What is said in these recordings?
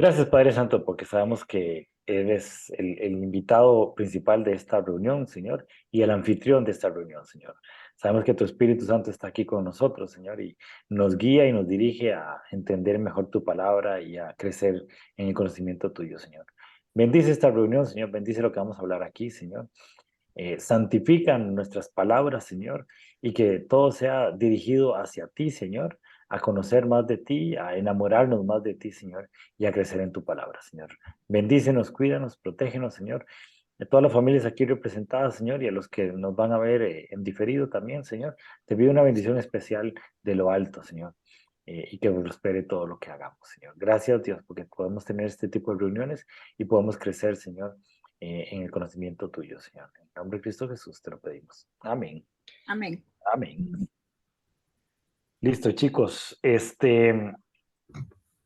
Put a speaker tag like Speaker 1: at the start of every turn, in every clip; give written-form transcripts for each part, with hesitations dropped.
Speaker 1: Gracias, Padre Santo, porque sabemos que eres el invitado principal de esta reunión, Señor, y el anfitrión de esta reunión, Señor. Sabemos que tu Espíritu Santo está aquí con nosotros, Señor, y nos guía y nos dirige a entender mejor tu palabra y a crecer en el conocimiento tuyo, Señor. Bendice esta reunión, Señor, bendice lo que vamos a hablar aquí, Señor. Santifican nuestras palabras, Señor, y que todo sea dirigido hacia ti, Señor, a conocer más de ti, a enamorarnos más de ti, Señor, y a crecer en tu palabra, Señor. Bendícenos, cuídanos, protégenos, Señor. A todas las familias aquí representadas, Señor, y a los que nos van a ver en diferido también, Señor, te pido una bendición especial de lo alto, Señor, y que prospere todo lo que hagamos, Señor. Gracias, Dios, porque podemos tener este tipo de reuniones y podemos crecer, Señor, en el conocimiento tuyo, Señor. En el nombre de Cristo Jesús te lo pedimos. Amén.
Speaker 2: Amén.
Speaker 1: Amén. Listo, chicos.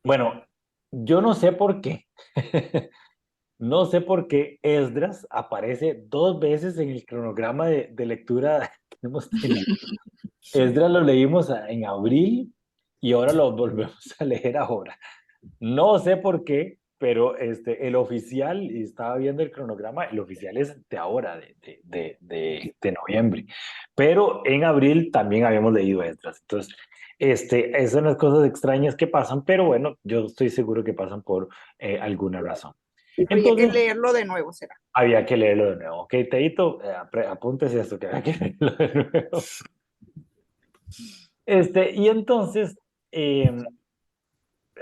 Speaker 1: Bueno, yo no sé por qué. No sé por qué Esdras aparece dos veces en el cronograma de lectura que hemos tenido. Esdras lo leímos en abril y ahora lo volvemos a leer ahora. No sé por qué, pero el oficial, y estaba viendo el cronograma, el oficial es de ahora, de noviembre. Pero en abril también habíamos leído Esdras. Entonces, esas son las cosas extrañas que pasan, pero bueno, yo estoy seguro que pasan por alguna razón.
Speaker 2: Había que
Speaker 1: Entonces,
Speaker 2: leerlo de nuevo, será.
Speaker 1: había que leerlo de nuevo. Ok, Teito, apúntese esto, que había que leerlo de nuevo. Y entonces, eh,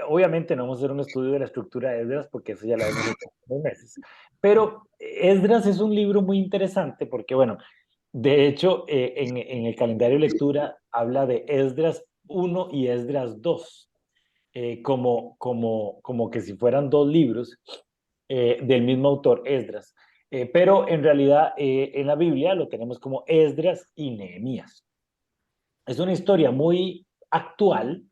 Speaker 1: obviamente no vamos a hacer un estudio de la estructura de Esdras porque eso ya lo hemos hecho hace unos meses, pero Esdras es un libro muy interesante porque, bueno, de hecho, en el calendario de lectura habla de Esdras 1 y Esdras 2, como que si fueran dos libros del mismo autor, Esdras. Pero en realidad en la Biblia lo tenemos como Esdras y Nehemías. Es una historia muy actual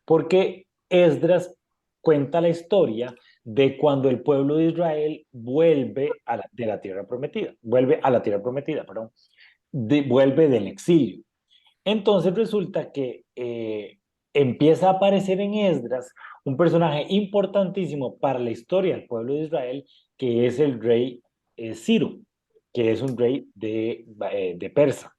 Speaker 1: porque Esdras cuenta la historia de cuando el pueblo de Israel vuelve de la tierra prometida, vuelve a la tierra prometida, perdón, vuelve del exilio. Entonces resulta que empieza a aparecer en Esdras un personaje importantísimo para la historia del pueblo de Israel, que es el rey Ciro, que es un rey de Persa.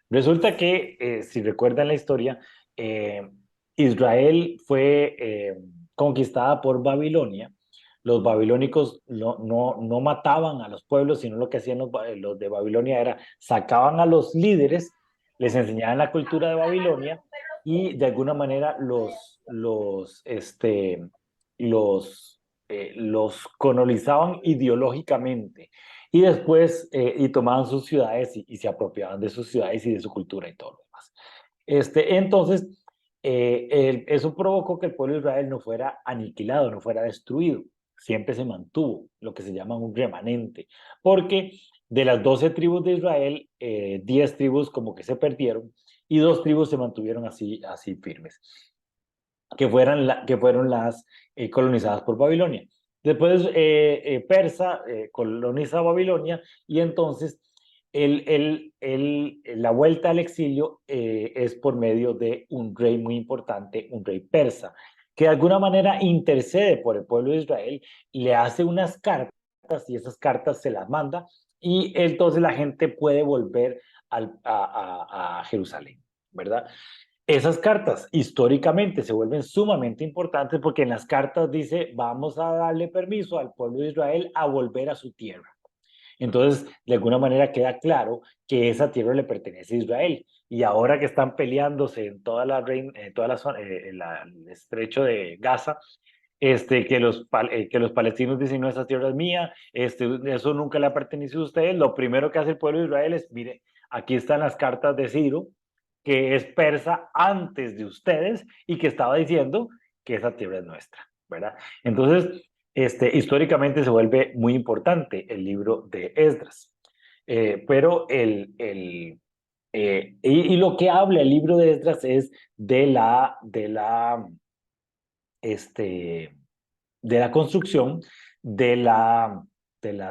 Speaker 1: Resulta que, si recuerdan la historia, eh, Israel fue conquistada por Babilonia. Los babilónicos no mataban a los pueblos, sino lo que hacían los de Babilonia era sacaban a los líderes, les enseñaban la cultura de Babilonia y de alguna manera los colonizaban ideológicamente y después y tomaban sus ciudades y se apropiaban de sus ciudades y de su cultura y todo lo demás. Entonces, eso provocó que el pueblo de Israel no fuera aniquilado, no fuera destruido. Siempre se mantuvo lo que se llama un remanente, porque de las 12 tribus de Israel, 10 tribus como que se perdieron y 2 tribus se mantuvieron así firmes, que fueron las colonizadas por Babilonia. Después Persa coloniza Babilonia y entonces la vuelta al exilio es por medio de un rey muy importante, un rey persa, que de alguna manera intercede por el pueblo de Israel, le hace unas cartas y esas cartas se las manda y entonces la gente puede volver a Jerusalén, ¿verdad? Esas cartas históricamente se vuelven sumamente importantes porque en las cartas dice, vamos a darle permiso al pueblo de Israel a volver a su tierra. Entonces, de alguna manera queda claro que esa tierra le pertenece a Israel. Y ahora que están peleándose en toda toda la zona, el estrecho de Gaza, que los palestinos dicen, no, esa tierra es mía, eso nunca le ha pertenecido a ustedes, lo primero que hace el pueblo de Israel es, mire, aquí están las cartas de Ciro, que es persa antes de ustedes y que estaba diciendo que esa tierra es nuestra, ¿verdad? Entonces, históricamente se vuelve muy importante el libro de Esdras. Pero y lo que habla el libro de Esdras es este, de la construcción de la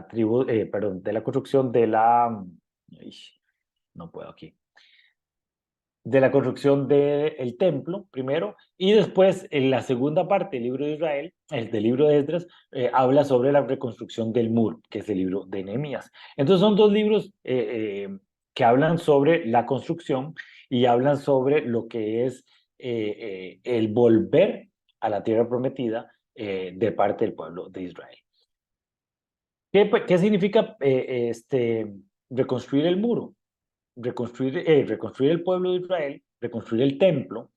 Speaker 1: tribu, perdón, de la construcción de la, ay, no puedo aquí, de la construcción del templo, primero, y después en la segunda parte del libro de Israel, el del libro de Esdras, habla sobre la reconstrucción del muro, que es el libro de Nehemías. Entonces son dos libros que hablan sobre la construcción y hablan sobre lo que es el volver a la tierra prometida de parte del pueblo de Israel. ¿Qué significa reconstruir el muro? Reconstruir el pueblo de Israel, reconstruir el templo,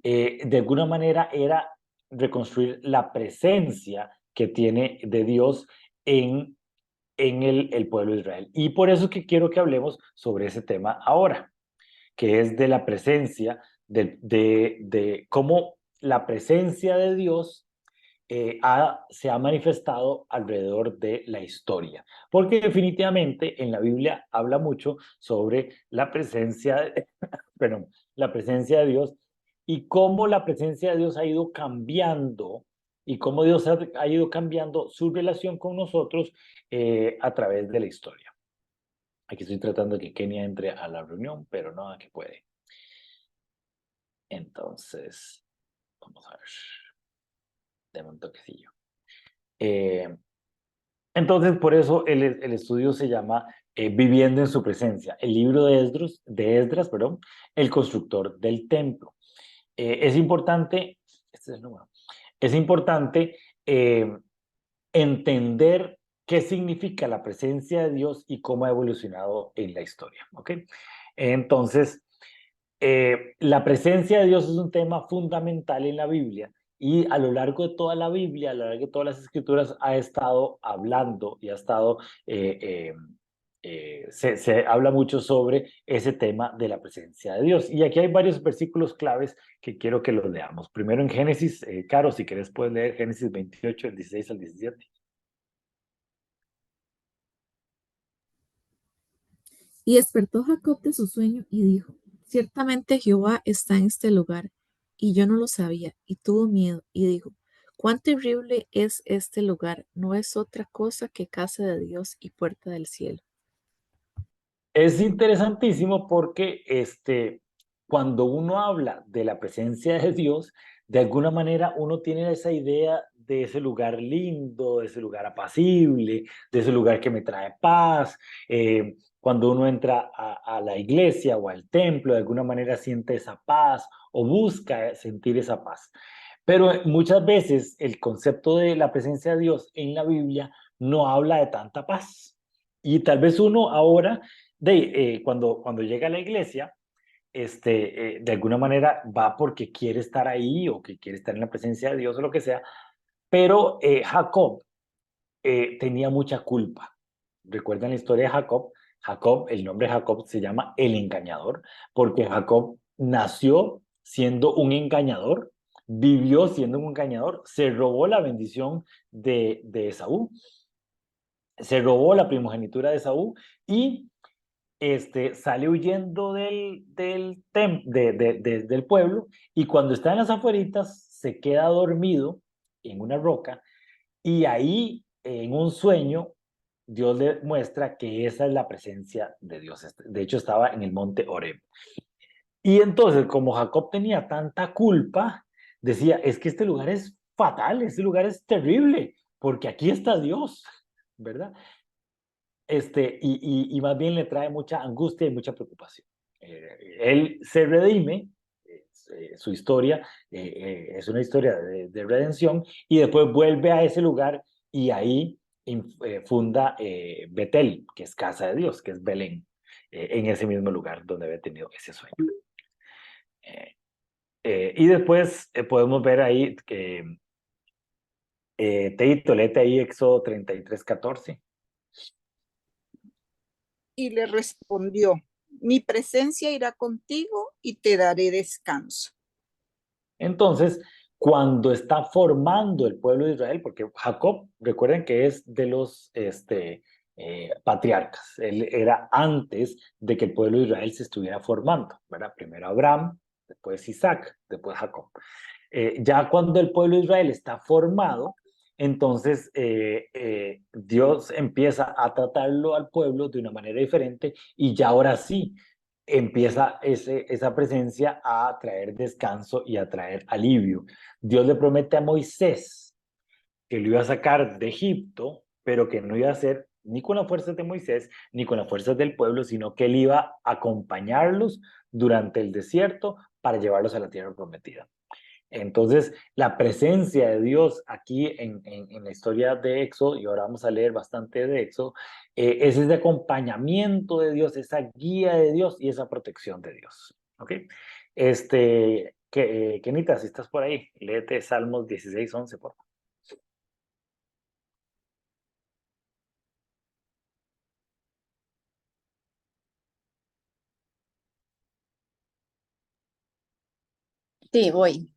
Speaker 1: de alguna manera era reconstruir la presencia que tiene de Dios en el pueblo de Israel. Y por eso es que quiero que hablemos sobre ese tema ahora, que es de la presencia, de cómo la presencia de Dios se ha manifestado alrededor de la historia, porque definitivamente en la Biblia habla mucho sobre la presencia, perdón, la presencia de Dios y cómo la presencia de Dios ha ido cambiando y cómo Dios ha ido cambiando su relación con nosotros a través de la historia. Aquí estoy tratando de que Kenia entre a la reunión, pero no, que puede. Entonces, vamos a ver. Deme un toquecillo. Entonces, por eso el estudio se llama Viviendo en su presencia. El libro de Esdras, perdón, el constructor del templo. Es importante, este es el número, es importante entender qué significa la presencia de Dios y cómo ha evolucionado en la historia. ¿Ok? Entonces, la presencia de Dios es un tema fundamental en la Biblia y a lo largo de toda la Biblia, a lo largo de todas las escrituras, ha estado hablando y ha estado, se habla mucho sobre ese tema de la presencia de Dios. Y aquí hay varios versículos claves que quiero que los leamos. Primero en Génesis, Caro, si querés puedes leer Génesis 28, del 16 al 17.
Speaker 3: Y despertó Jacob de su sueño y dijo, ciertamente Jehová está en este lugar, y yo no lo sabía, y tuvo miedo, y dijo, cuán terrible es este lugar, no es otra cosa que casa de Dios y puerta del cielo.
Speaker 1: Es interesantísimo porque cuando uno habla de la presencia de Dios, de alguna manera uno tiene esa idea de ese lugar lindo, de ese lugar apacible, de ese lugar que me trae paz. Cuando uno entra a la iglesia o al templo, de alguna manera siente esa paz o busca sentir esa paz. Pero muchas veces el concepto de la presencia de Dios en la Biblia no habla de tanta paz. Y tal vez uno ahora cuando llega a la iglesia, de alguna manera va porque quiere estar ahí o que quiere estar en la presencia de Dios o lo que sea, pero Jacob tenía mucha culpa. ¿Recuerdan la historia de Jacob? Jacob, el nombre de Jacob se llama el engañador, porque Jacob nació siendo un engañador, vivió siendo un engañador, se robó la bendición de Esaú, se robó la primogenitura de Esaú y sale huyendo del pueblo y cuando está en las afueritas se queda dormido en una roca y ahí en un sueño Dios le muestra que esa es la presencia de Dios. De hecho estaba en el monte Horeb. Y entonces como Jacob tenía tanta culpa, decía, es que este lugar es fatal, este lugar es terrible, porque aquí está Dios, ¿verdad? Y más bien le trae mucha angustia y mucha preocupación. Él se redime, su historia es una historia de redención, y después vuelve a ese lugar y ahí funda Betel, que es casa de Dios, que es Belén, en ese mismo lugar donde había tenido ese sueño. Y después podemos ver ahí que Teito, léete ahí Éxodo 33:14.
Speaker 2: Y le respondió, mi presencia irá contigo y te daré descanso.
Speaker 1: Entonces, cuando está formando el pueblo de Israel, porque Jacob, recuerden que es de los patriarcas, él era antes de que el pueblo de Israel se estuviera formando, ¿verdad? Primero Abraham, después Isaac, después Jacob. Ya cuando el pueblo de Israel está formado, entonces Dios empieza a tratarlo al pueblo de una manera diferente y ya ahora sí, empieza esa presencia a traer descanso y a traer alivio. Dios le promete a Moisés que lo iba a sacar de Egipto, pero que no iba a ser ni con las fuerzas de Moisés, ni con las fuerzas del pueblo, sino que él iba a acompañarlos durante el desierto para llevarlos a la tierra prometida. Entonces, la presencia de Dios aquí en la historia de Éxodo, y ahora vamos a leer bastante de Éxodo, es ese acompañamiento de Dios, esa guía de Dios y esa protección de Dios. ¿Ok? Kenita, si estás por ahí, léete Salmos 16:11, por favor.
Speaker 4: Sí, voy.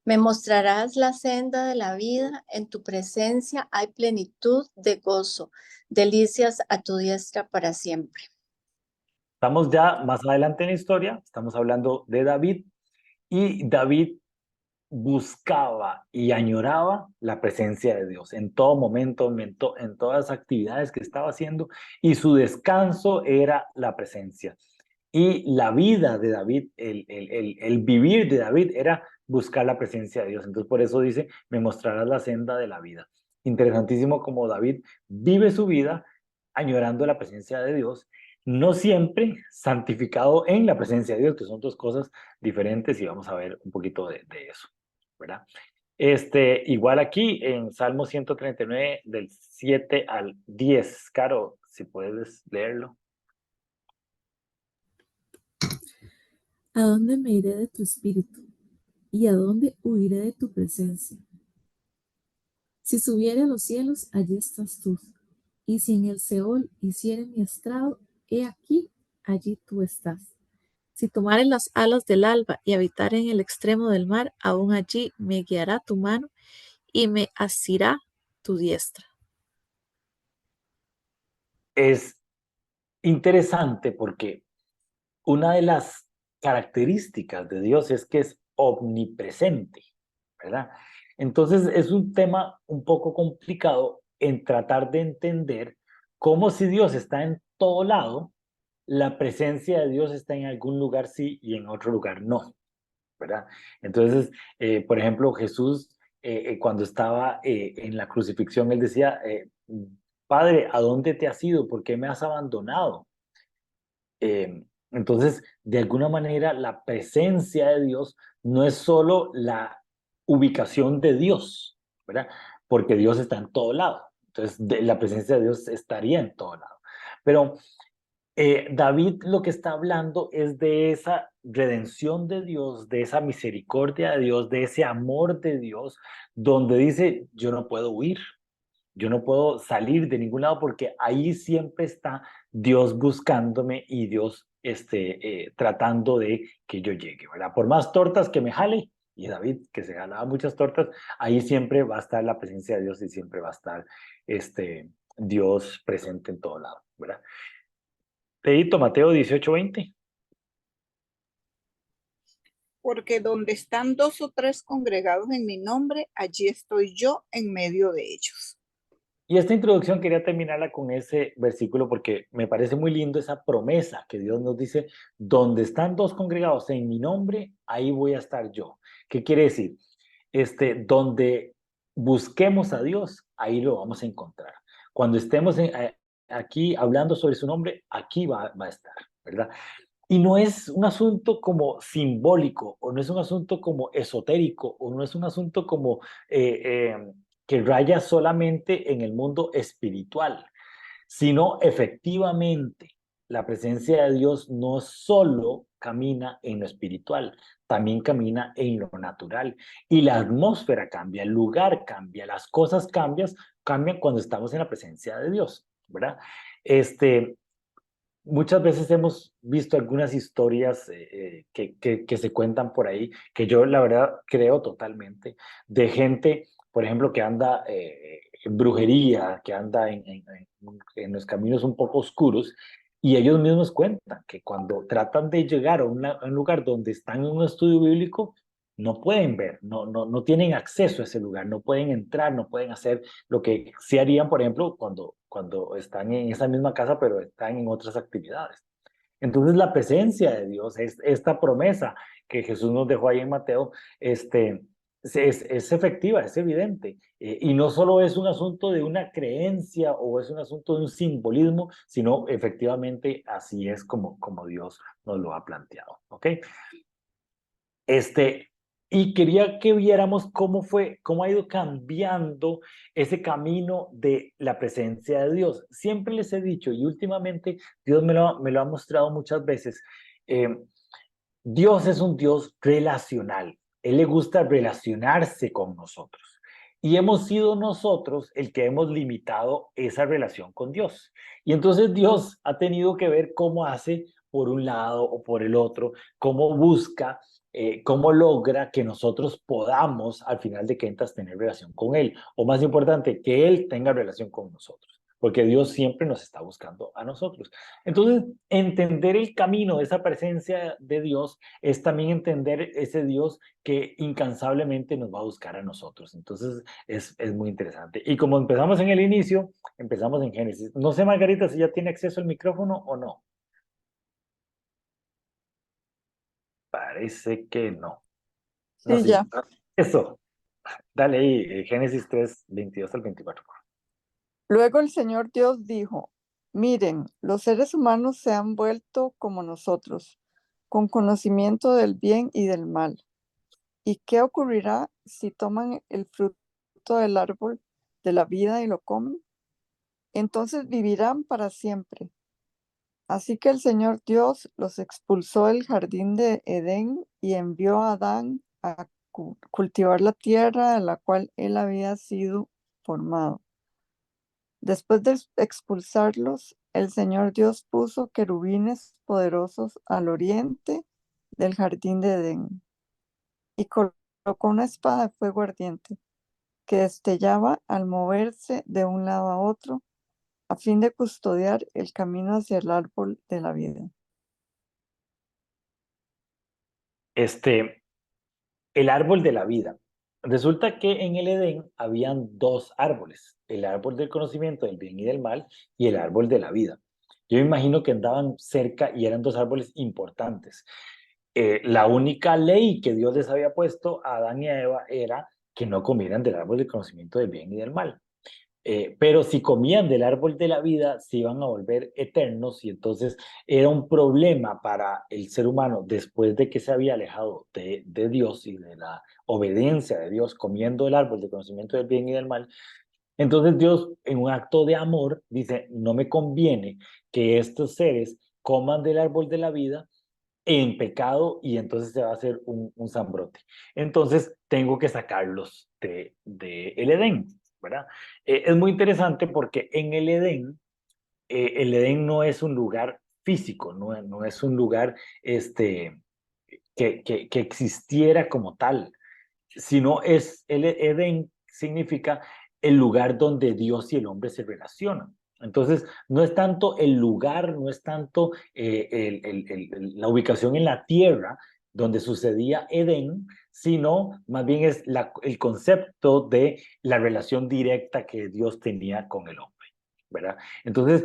Speaker 4: Me mostrarás la senda de la vida, en tu presencia hay plenitud de gozo, delicias a tu diestra para siempre.
Speaker 1: Estamos ya más adelante en la historia, estamos hablando de David, y David buscaba y añoraba la presencia de Dios en todo momento, en todas las actividades que estaba haciendo, y su descanso era la presencia. Y la vida de David, el vivir de David era buscar la presencia de Dios. Entonces por eso dice, me mostrarás la senda de la vida. Interesantísimo como David vive su vida añorando la presencia de Dios, no siempre santificado en la presencia de Dios, que son dos cosas diferentes, y vamos a ver un poquito de eso, ¿verdad? Igual aquí en Salmo 139, del 7 al 10. Caro, si puedes leerlo.
Speaker 3: ¿A dónde me iré de tu espíritu? ¿Y a dónde huiré de tu presencia? Si subiere a los cielos, allí estás tú. Y si en el Seol hiciere mi estrado, he aquí, allí tú estás. Si tomare las alas del alba y habitare en el extremo del mar, aún allí me guiará tu mano y me asirá tu diestra.
Speaker 1: Es interesante porque una de las características de Dios es que es omnipresente, ¿verdad? Entonces es un tema un poco complicado en tratar de entender cómo, si Dios está en todo lado, la presencia de Dios está en algún lugar sí y en otro lugar no, ¿verdad? Entonces, por ejemplo, Jesús, cuando estaba en la crucifixión, él decía, Padre, ¿a dónde te has ido? ¿Por qué me has abandonado? Entonces, de alguna manera, la presencia de Dios no es solo la ubicación de Dios, ¿verdad? Porque Dios está en todo lado. Entonces, la presencia de Dios estaría en todo lado. Pero David lo que está hablando es de esa redención de Dios, de esa misericordia de Dios, de ese amor de Dios, donde dice, yo no puedo huir, yo no puedo salir de ningún lado porque ahí siempre está Dios buscándome y Dios tratando de que yo llegue, ¿verdad? Por más tortas que me jale, y David que se jalaba muchas tortas, ahí siempre va a estar la presencia de Dios y siempre va a estar Dios presente en todo lado, ¿verdad? Pedito, Mateo 18:20.
Speaker 2: Porque donde están dos o tres congregados en mi nombre, allí estoy yo en medio de ellos.
Speaker 1: Y esta introducción quería terminarla con ese versículo porque me parece muy lindo esa promesa que Dios nos dice, donde están dos congregados en mi nombre, ahí voy a estar yo. ¿Qué quiere decir? Donde busquemos a Dios, ahí lo vamos a encontrar. Cuando estemos aquí hablando sobre su nombre, aquí va a estar, ¿verdad? Y no es un asunto como simbólico, o no es un asunto como esotérico, o no es un asunto como que raya solamente en el mundo espiritual, sino efectivamente la presencia de Dios no solo camina en lo espiritual, también camina en lo natural. Y la atmósfera cambia, el lugar cambia, las cosas cambian cuando estamos en la presencia de Dios, ¿verdad? Muchas veces hemos visto algunas historias que se cuentan por ahí, que yo la verdad creo totalmente, de gente, por ejemplo, que anda en brujería, que anda en los caminos un poco oscuros, y ellos mismos cuentan que cuando tratan de llegar a un lugar donde están en un estudio bíblico, no pueden ver, no tienen acceso a ese lugar, no pueden entrar, no pueden hacer lo que sí harían, por ejemplo, cuando están en esa misma casa, pero están en otras actividades. Entonces la presencia de Dios, esta promesa que Jesús nos dejó ahí en Mateo, es efectiva, es evidente. Y no solo es un asunto de una creencia o es un asunto de un simbolismo, sino efectivamente así es como Dios nos lo ha planteado. ¿Ok? Y quería que viéramos cómo ha ido cambiando ese camino de la presencia de Dios. Siempre les he dicho, y últimamente Dios me lo ha mostrado muchas veces, eh, Dios es un Dios relacional. Él le gusta relacionarse con nosotros. Y hemos sido nosotros el que hemos limitado esa relación con Dios. Y entonces Dios ha tenido que ver cómo hace por un lado o por el otro, cómo busca, cómo logra que nosotros podamos, al final de cuentas, tener relación con Él. O más importante, que Él tenga relación con nosotros. Porque Dios siempre nos está buscando a nosotros. Entonces, entender el camino de esa presencia de Dios es también entender ese Dios que incansablemente nos va a buscar a nosotros. Entonces, es muy interesante. Y como empezamos en el inicio, empezamos en Génesis. No sé, Margarita, si ya tiene acceso al micrófono o no. Parece que no. No,
Speaker 2: Sí,
Speaker 1: sí.
Speaker 2: ya.
Speaker 1: Eso. Dale ahí, Génesis 3, 22 al 24.
Speaker 2: Luego el Señor Dios dijo, miren, los seres humanos se han vuelto como nosotros, con conocimiento del bien y del mal. ¿Y qué ocurrirá si toman el fruto del árbol de la vida y lo comen? Entonces vivirán para siempre. Así que el Señor Dios los expulsó del jardín de Edén y envió a Adán a cultivar la tierra de la cual él había sido formado. Después de expulsarlos, el Señor Dios puso querubines poderosos al oriente del jardín de Edén y colocó una espada de fuego ardiente que destellaba al moverse de un lado a otro a fin de custodiar el camino hacia el árbol de la vida.
Speaker 1: El árbol de la vida. Resulta que en el Edén habían dos árboles, el árbol del conocimiento del bien y del mal y el árbol de la vida. Yo imagino que andaban cerca y eran dos árboles importantes. La única ley que Dios les había puesto a Adán y a Eva era que no comieran del árbol del conocimiento del bien y del mal. Pero si comían del árbol de la vida, se iban a volver eternos y entonces era un problema para el ser humano después de que se había alejado de Dios y de la obediencia de Dios, comiendo el árbol del conocimiento del bien y del mal. Entonces Dios, en un acto de amor, dice, no me conviene que estos seres coman del árbol de la vida en pecado y entonces se va a hacer un zambrote. Entonces tengo que sacarlos de el Edén, ¿verdad? Es muy interesante porque en el Edén no es un lugar físico, no es un lugar que existiera como tal, sino el Edén significa el lugar donde Dios y el hombre se relacionan. Entonces, no es tanto el lugar, no es tanto la ubicación en la tierra donde sucedía Edén, sino más bien es el concepto de la relación directa que Dios tenía con el hombre, ¿verdad? Entonces,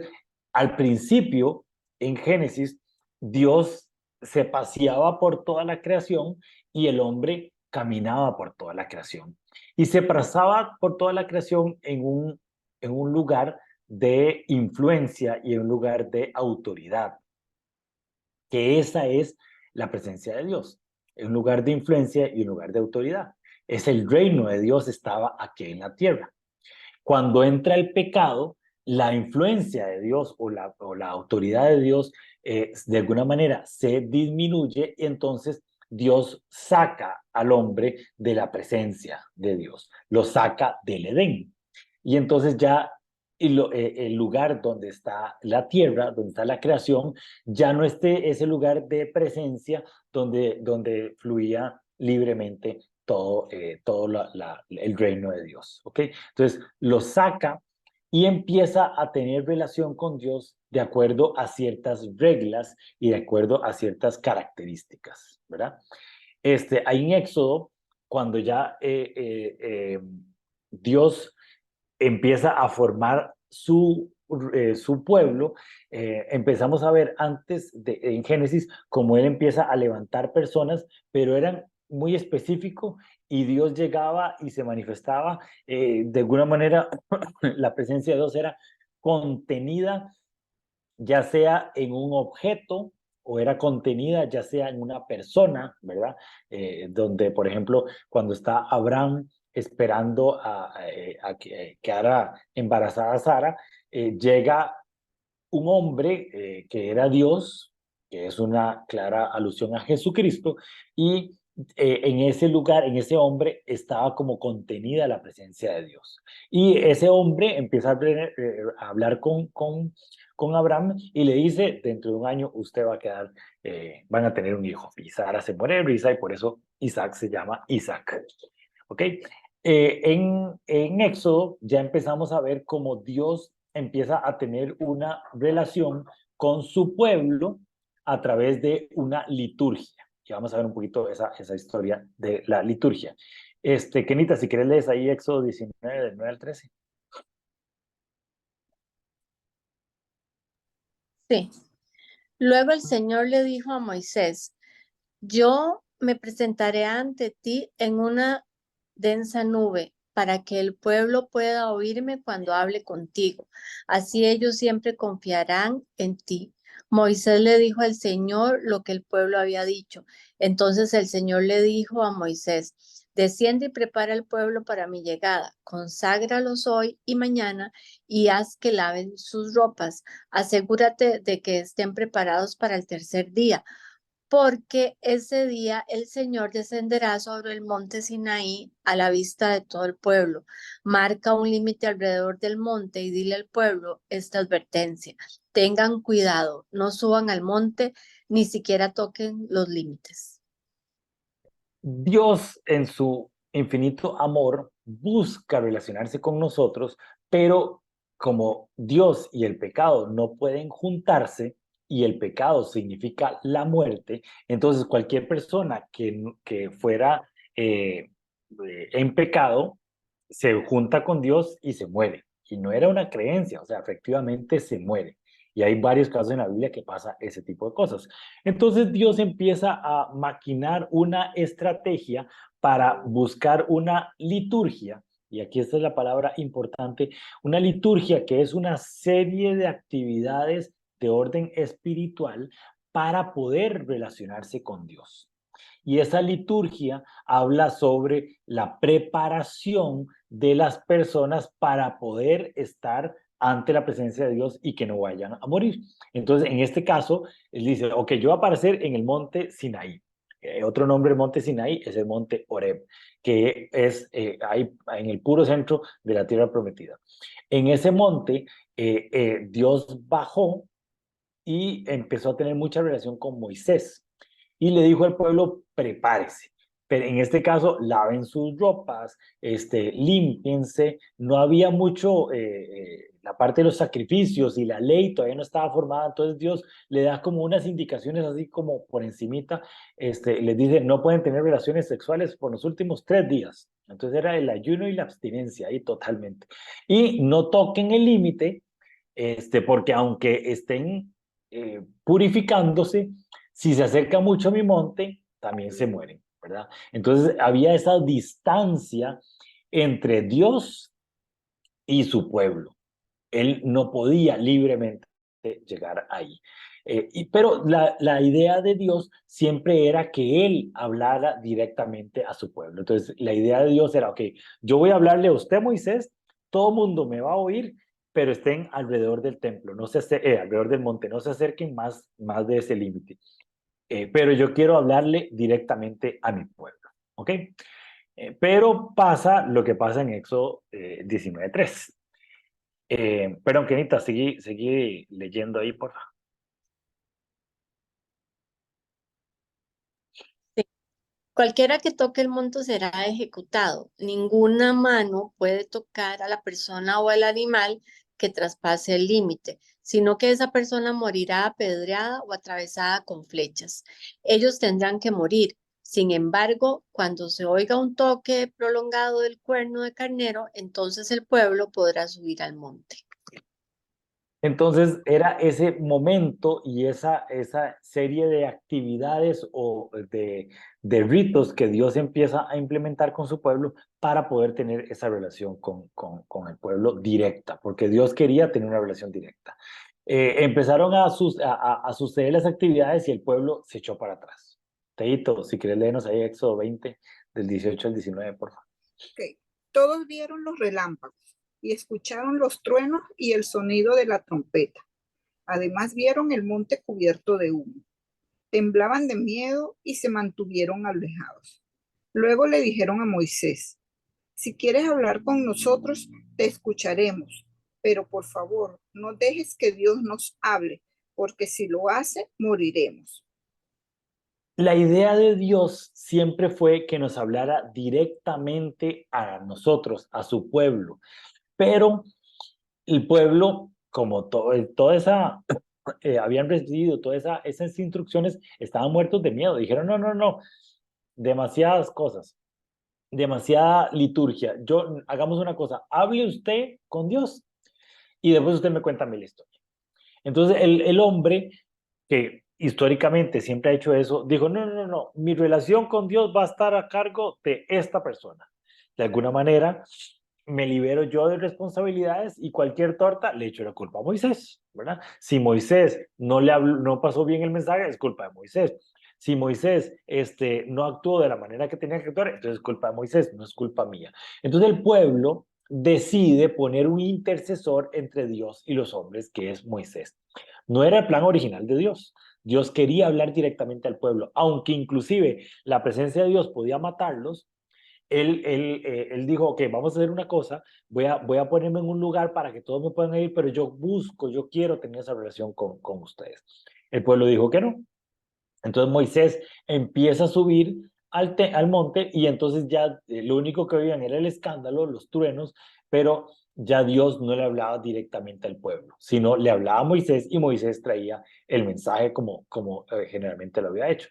Speaker 1: al principio, en Génesis, Dios se paseaba por toda la creación y el hombre caminaba por toda la creación. Y se pasaba por toda la creación en un lugar de influencia y en un lugar de autoridad, que esa es la presencia de Dios, en un lugar de influencia y un lugar de autoridad. Es el reino de Dios estaba aquí en la tierra. Cuando entra el pecado, la influencia de Dios o la autoridad de Dios de alguna manera se disminuye y entonces Dios saca al hombre de la presencia de Dios, lo saca del Edén. Y entonces ya el lugar donde está la tierra, donde está la creación, ya no esté ese lugar de presencia donde fluía libremente todo el reino de Dios. ¿Ok? Entonces lo saca y empieza a tener relación con Dios de acuerdo a ciertas reglas y de acuerdo a ciertas características, ¿verdad? Ahí en Éxodo, cuando ya Dios empieza a formar su pueblo, empezamos a ver en Génesis cómo él empieza a levantar personas, pero eran muy específicos y Dios llegaba y se manifestaba. De alguna manera, la presencia de Dios era contenida, ya sea en un objeto o era contenida ya sea en una persona, ¿verdad? Donde, por ejemplo, cuando está Abraham esperando a que quedara embarazada Sara, llega un hombre que era Dios, que es una clara alusión a Jesucristo, y en ese lugar, en ese hombre, estaba como contenida la presencia de Dios. Y ese hombre empieza a hablar con Abraham y le dice, dentro de un año usted va a quedar, van a tener un hijo. Y Sara se muere de risa y por eso Isaac se llama Isaac. ¿Ok? En Éxodo ya empezamos a ver cómo Dios empieza a tener una relación con su pueblo a través de una liturgia. Y vamos a ver un poquito esa historia de la liturgia. Kenita, si quieres lees ahí Éxodo 19, del 9 al 13.
Speaker 4: Sí. Luego el Señor le dijo a Moisés, yo me presentaré ante ti en una densa nube para que el pueblo pueda oírme cuando hable contigo. Así ellos siempre confiarán en ti. Moisés le dijo al Señor lo que el pueblo había dicho. Entonces el Señor le dijo a Moisés, desciende y prepara el pueblo para mi llegada. Conságralos hoy y mañana y haz que laven sus ropas. Asegúrate de que estén preparados para el tercer día porque ese día el Señor descenderá sobre el monte Sinaí a la vista de todo el pueblo. Marca un límite alrededor del monte y dile al pueblo esta advertencia. Tengan cuidado, no suban al monte, ni siquiera toquen los límites.
Speaker 1: Dios en su infinito amor busca relacionarse con nosotros, pero como Dios y el pecado no pueden juntarse y el pecado significa la muerte, entonces cualquier persona que fuera en pecado se junta con Dios y se muere. Y no era una creencia, o sea, efectivamente se muere. Y hay varios casos en la Biblia que pasa ese tipo de cosas. Entonces Dios empieza a maquinar una estrategia para buscar una liturgia, y aquí esta es la palabra importante, una liturgia que es una serie de actividades de orden espiritual para poder relacionarse con Dios. Y esa liturgia habla sobre la preparación de las personas para poder estar ante la presencia de Dios y que no vayan a morir. Entonces, en este caso, él dice, ok, yo voy a aparecer en el monte Sinaí. Otro nombre del monte Sinaí es el monte Horeb, que es ahí en el puro centro de la tierra prometida. En ese monte, Dios bajó y empezó a tener mucha relación con Moisés y le dijo al pueblo, prepárese. Pero en este caso, laven sus ropas, límpiense. No había mucho, la parte de los sacrificios y la ley todavía no estaba formada, entonces Dios le da como unas indicaciones así como por encimita, les dice, no pueden tener relaciones sexuales por los últimos 3 días. Entonces era el ayuno y la abstinencia ahí totalmente. Y no toquen el límite, porque aunque estén purificándose, si se acerca mucho a mi monte, también se mueren, ¿verdad? Entonces había esa distancia entre Dios y su pueblo. Él no podía libremente llegar ahí. Pero la idea de Dios siempre era que Él hablara directamente a su pueblo. Entonces, la idea de Dios era, ok, yo voy a hablarle a usted, Moisés, todo mundo me va a oír, pero estén alrededor del templo, no alrededor del monte, no se acerquen más de ese límite. Pero yo quiero hablarle directamente a mi pueblo, ¿ok? Pero pasa lo que pasa en Éxodo 19:3. Pero, Kenita, seguí leyendo ahí, por favor.
Speaker 4: Sí. Cualquiera que toque el monte será ejecutado. Ninguna mano puede tocar a la persona o al animal que traspase el límite, sino que esa persona morirá apedreada o atravesada con flechas. Ellos tendrán que morir. Sin embargo, cuando se oiga un toque prolongado del cuerno de carnero, entonces el pueblo podrá subir al monte.
Speaker 1: Entonces era ese momento y esa serie de actividades o de ritos que Dios empieza a implementar con su pueblo para poder tener esa relación con el pueblo directa, porque Dios quería tener una relación directa. Empezaron a suceder las actividades y el pueblo se echó para atrás. Teito, si quieres leernos ahí Éxodo 20, del 18 al 19, por favor.
Speaker 5: Ok. Todos vieron los relámpagos y escucharon los truenos y el sonido de la trompeta. Además vieron el monte cubierto de humo. Temblaban de miedo y se mantuvieron alejados. Luego le dijeron a Moisés: si quieres hablar con nosotros, te escucharemos, pero por favor, no dejes que Dios nos hable, porque si lo hace, moriremos.
Speaker 1: La idea de Dios siempre fue que nos hablara directamente a nosotros, a su pueblo, pero el pueblo, como toda esa, habían recibido todas esas instrucciones, estaban muertos de miedo. Dijeron, no, no, no, demasiadas cosas, demasiada liturgia. Hagamos una cosa, hable usted con Dios y después usted me cuenta mi historia. Entonces el hombre que históricamente siempre ha hecho eso, dijo, no, no, no, no, mi relación con Dios va a estar a cargo de esta persona. De alguna manera, me libero yo de responsabilidades y cualquier torta le echo la culpa a Moisés, ¿verdad? Si Moisés no pasó bien el mensaje, es culpa de Moisés. Si Moisés no actuó de la manera que tenía que actuar, entonces es culpa de Moisés, no es culpa mía. Entonces el pueblo decide poner un intercesor entre Dios y los hombres, que es Moisés. No era el plan original de Dios. Dios quería hablar directamente al pueblo, aunque inclusive la presencia de Dios podía matarlos. Él dijo, ok, vamos a hacer una cosa, voy a ponerme en un lugar para que todos me puedan ir, pero yo quiero tener esa relación con ustedes. El pueblo dijo que no. Entonces Moisés empieza a subir al monte y entonces ya lo único que oían era el escándalo, los truenos, pero ya Dios no le hablaba directamente al pueblo, sino le hablaba a Moisés y Moisés traía el mensaje como generalmente lo había hecho.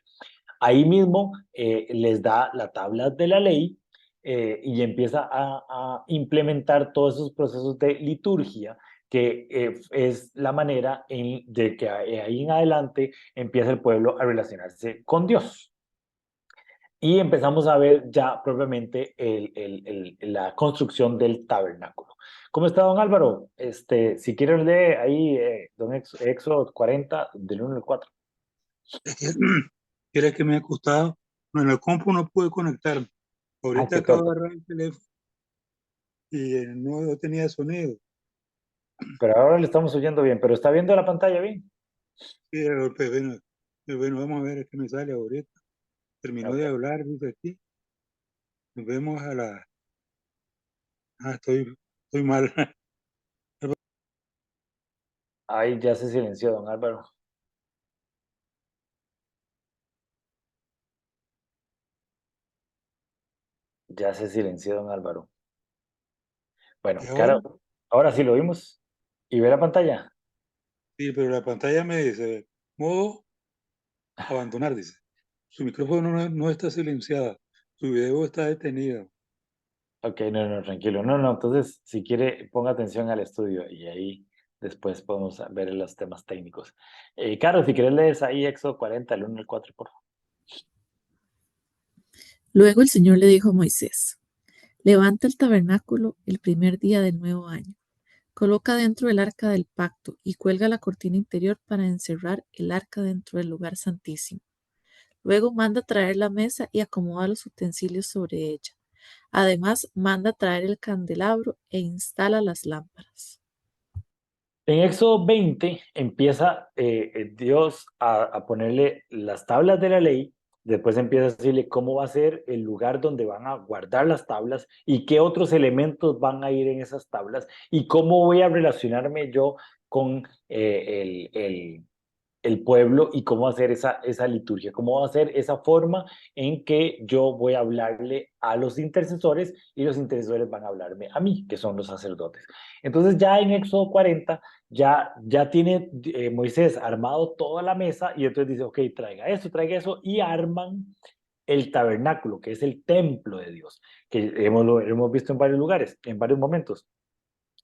Speaker 1: Ahí mismo les da la tabla de la ley y empieza a implementar todos esos procesos de liturgia que es la manera de que ahí en adelante empieza el pueblo a relacionarse con Dios. Y empezamos a ver ya propiamente la construcción del tabernáculo. ¿Cómo está, don Álvaro? Si quieren leer ahí, don Éxodo 40, del 1 al 4.
Speaker 6: ¿Quieres que me haya costado? No, en el compu no pude conectarme. Ahorita acabo de agarrar el teléfono y no tenía sonido.
Speaker 1: Pero ahora le estamos oyendo bien, pero ¿está viendo la pantalla bien?
Speaker 6: Sí, bueno, vamos a ver qué me sale ahorita. Terminó de hablar, dice aquí. Nos vemos a la... estoy mal.
Speaker 1: Ahí ya se silenció, don Álvaro. Ya se silenció, don Álvaro. Bueno, claro, ahora sí lo vimos. ¿Y ve la pantalla?
Speaker 6: Sí, pero la pantalla me dice, modo abandonar, dice. Su micrófono no está silenciado, su video está detenido.
Speaker 1: Ok, no, no, tranquilo. No, no, entonces, si quiere, ponga atención al estudio y ahí después podemos ver los temas técnicos. Caro, si quieres lees ahí Éxodo 40, el 1 al 4, por favor.
Speaker 3: Luego el Señor le dijo a Moisés: levanta el tabernáculo el primer día del nuevo año. Coloca dentro el arca del pacto y cuelga la cortina interior para encerrar el arca dentro del lugar santísimo. Luego manda traer la mesa y acomoda los utensilios sobre ella. Además, manda traer el candelabro e instala las lámparas.
Speaker 1: En Éxodo 20 empieza Dios a ponerle las tablas de la ley, después empieza a decirle cómo va a ser el lugar donde van a guardar las tablas y qué otros elementos van a ir en esas tablas y cómo voy a relacionarme yo con el pueblo y cómo hacer esa liturgia, cómo va a ser esa forma en que yo voy a hablarle a los intercesores y los intercesores van a hablarme a mí, que son los sacerdotes. Entonces ya en Éxodo 40 ya tiene Moisés armado toda la mesa y entonces dice, ok, traiga eso y arman el tabernáculo, que es el templo de Dios, que lo hemos visto en varios lugares, en varios momentos.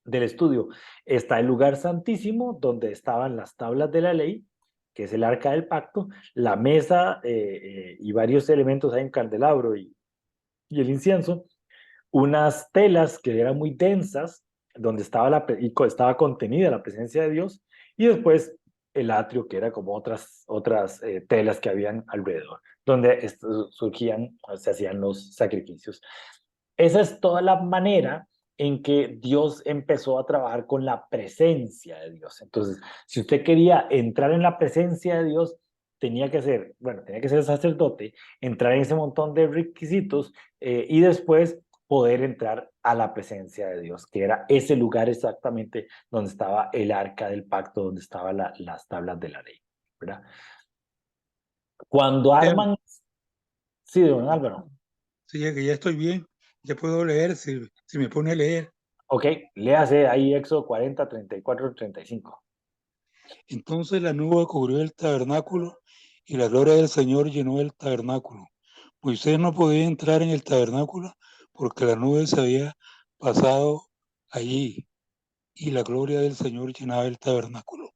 Speaker 1: del estudio, está el lugar santísimo, donde estaban las tablas de la ley, que es el arca del pacto, la mesa y varios elementos, hay un candelabro y el incienso, unas telas que eran muy densas, donde estaba contenida la presencia de Dios, y después el atrio, que era como otras telas que habían alrededor, donde surgían, se hacían los sacrificios. Esa es toda la manera en que Dios empezó a trabajar con la presencia de Dios. Entonces, si usted quería entrar en la presencia de Dios, tenía que ser sacerdote, entrar en ese montón de requisitos y después poder entrar a la presencia de Dios, que era ese lugar exactamente donde estaba el arca del pacto, donde estaban las tablas de la ley, ¿verdad? Cuando arman... Sí, don Álvaro.
Speaker 6: Sí, ya que ya estoy bien, ya puedo leer si me pone a leer.
Speaker 1: Ok, léase ahí Éxodo 40, 34, 35.
Speaker 6: Entonces la nube cubrió el tabernáculo y la gloria del Señor llenó el tabernáculo. Moisés no podía entrar en el tabernáculo porque la nube se había pasado allí y la gloria del Señor llenaba el tabernáculo.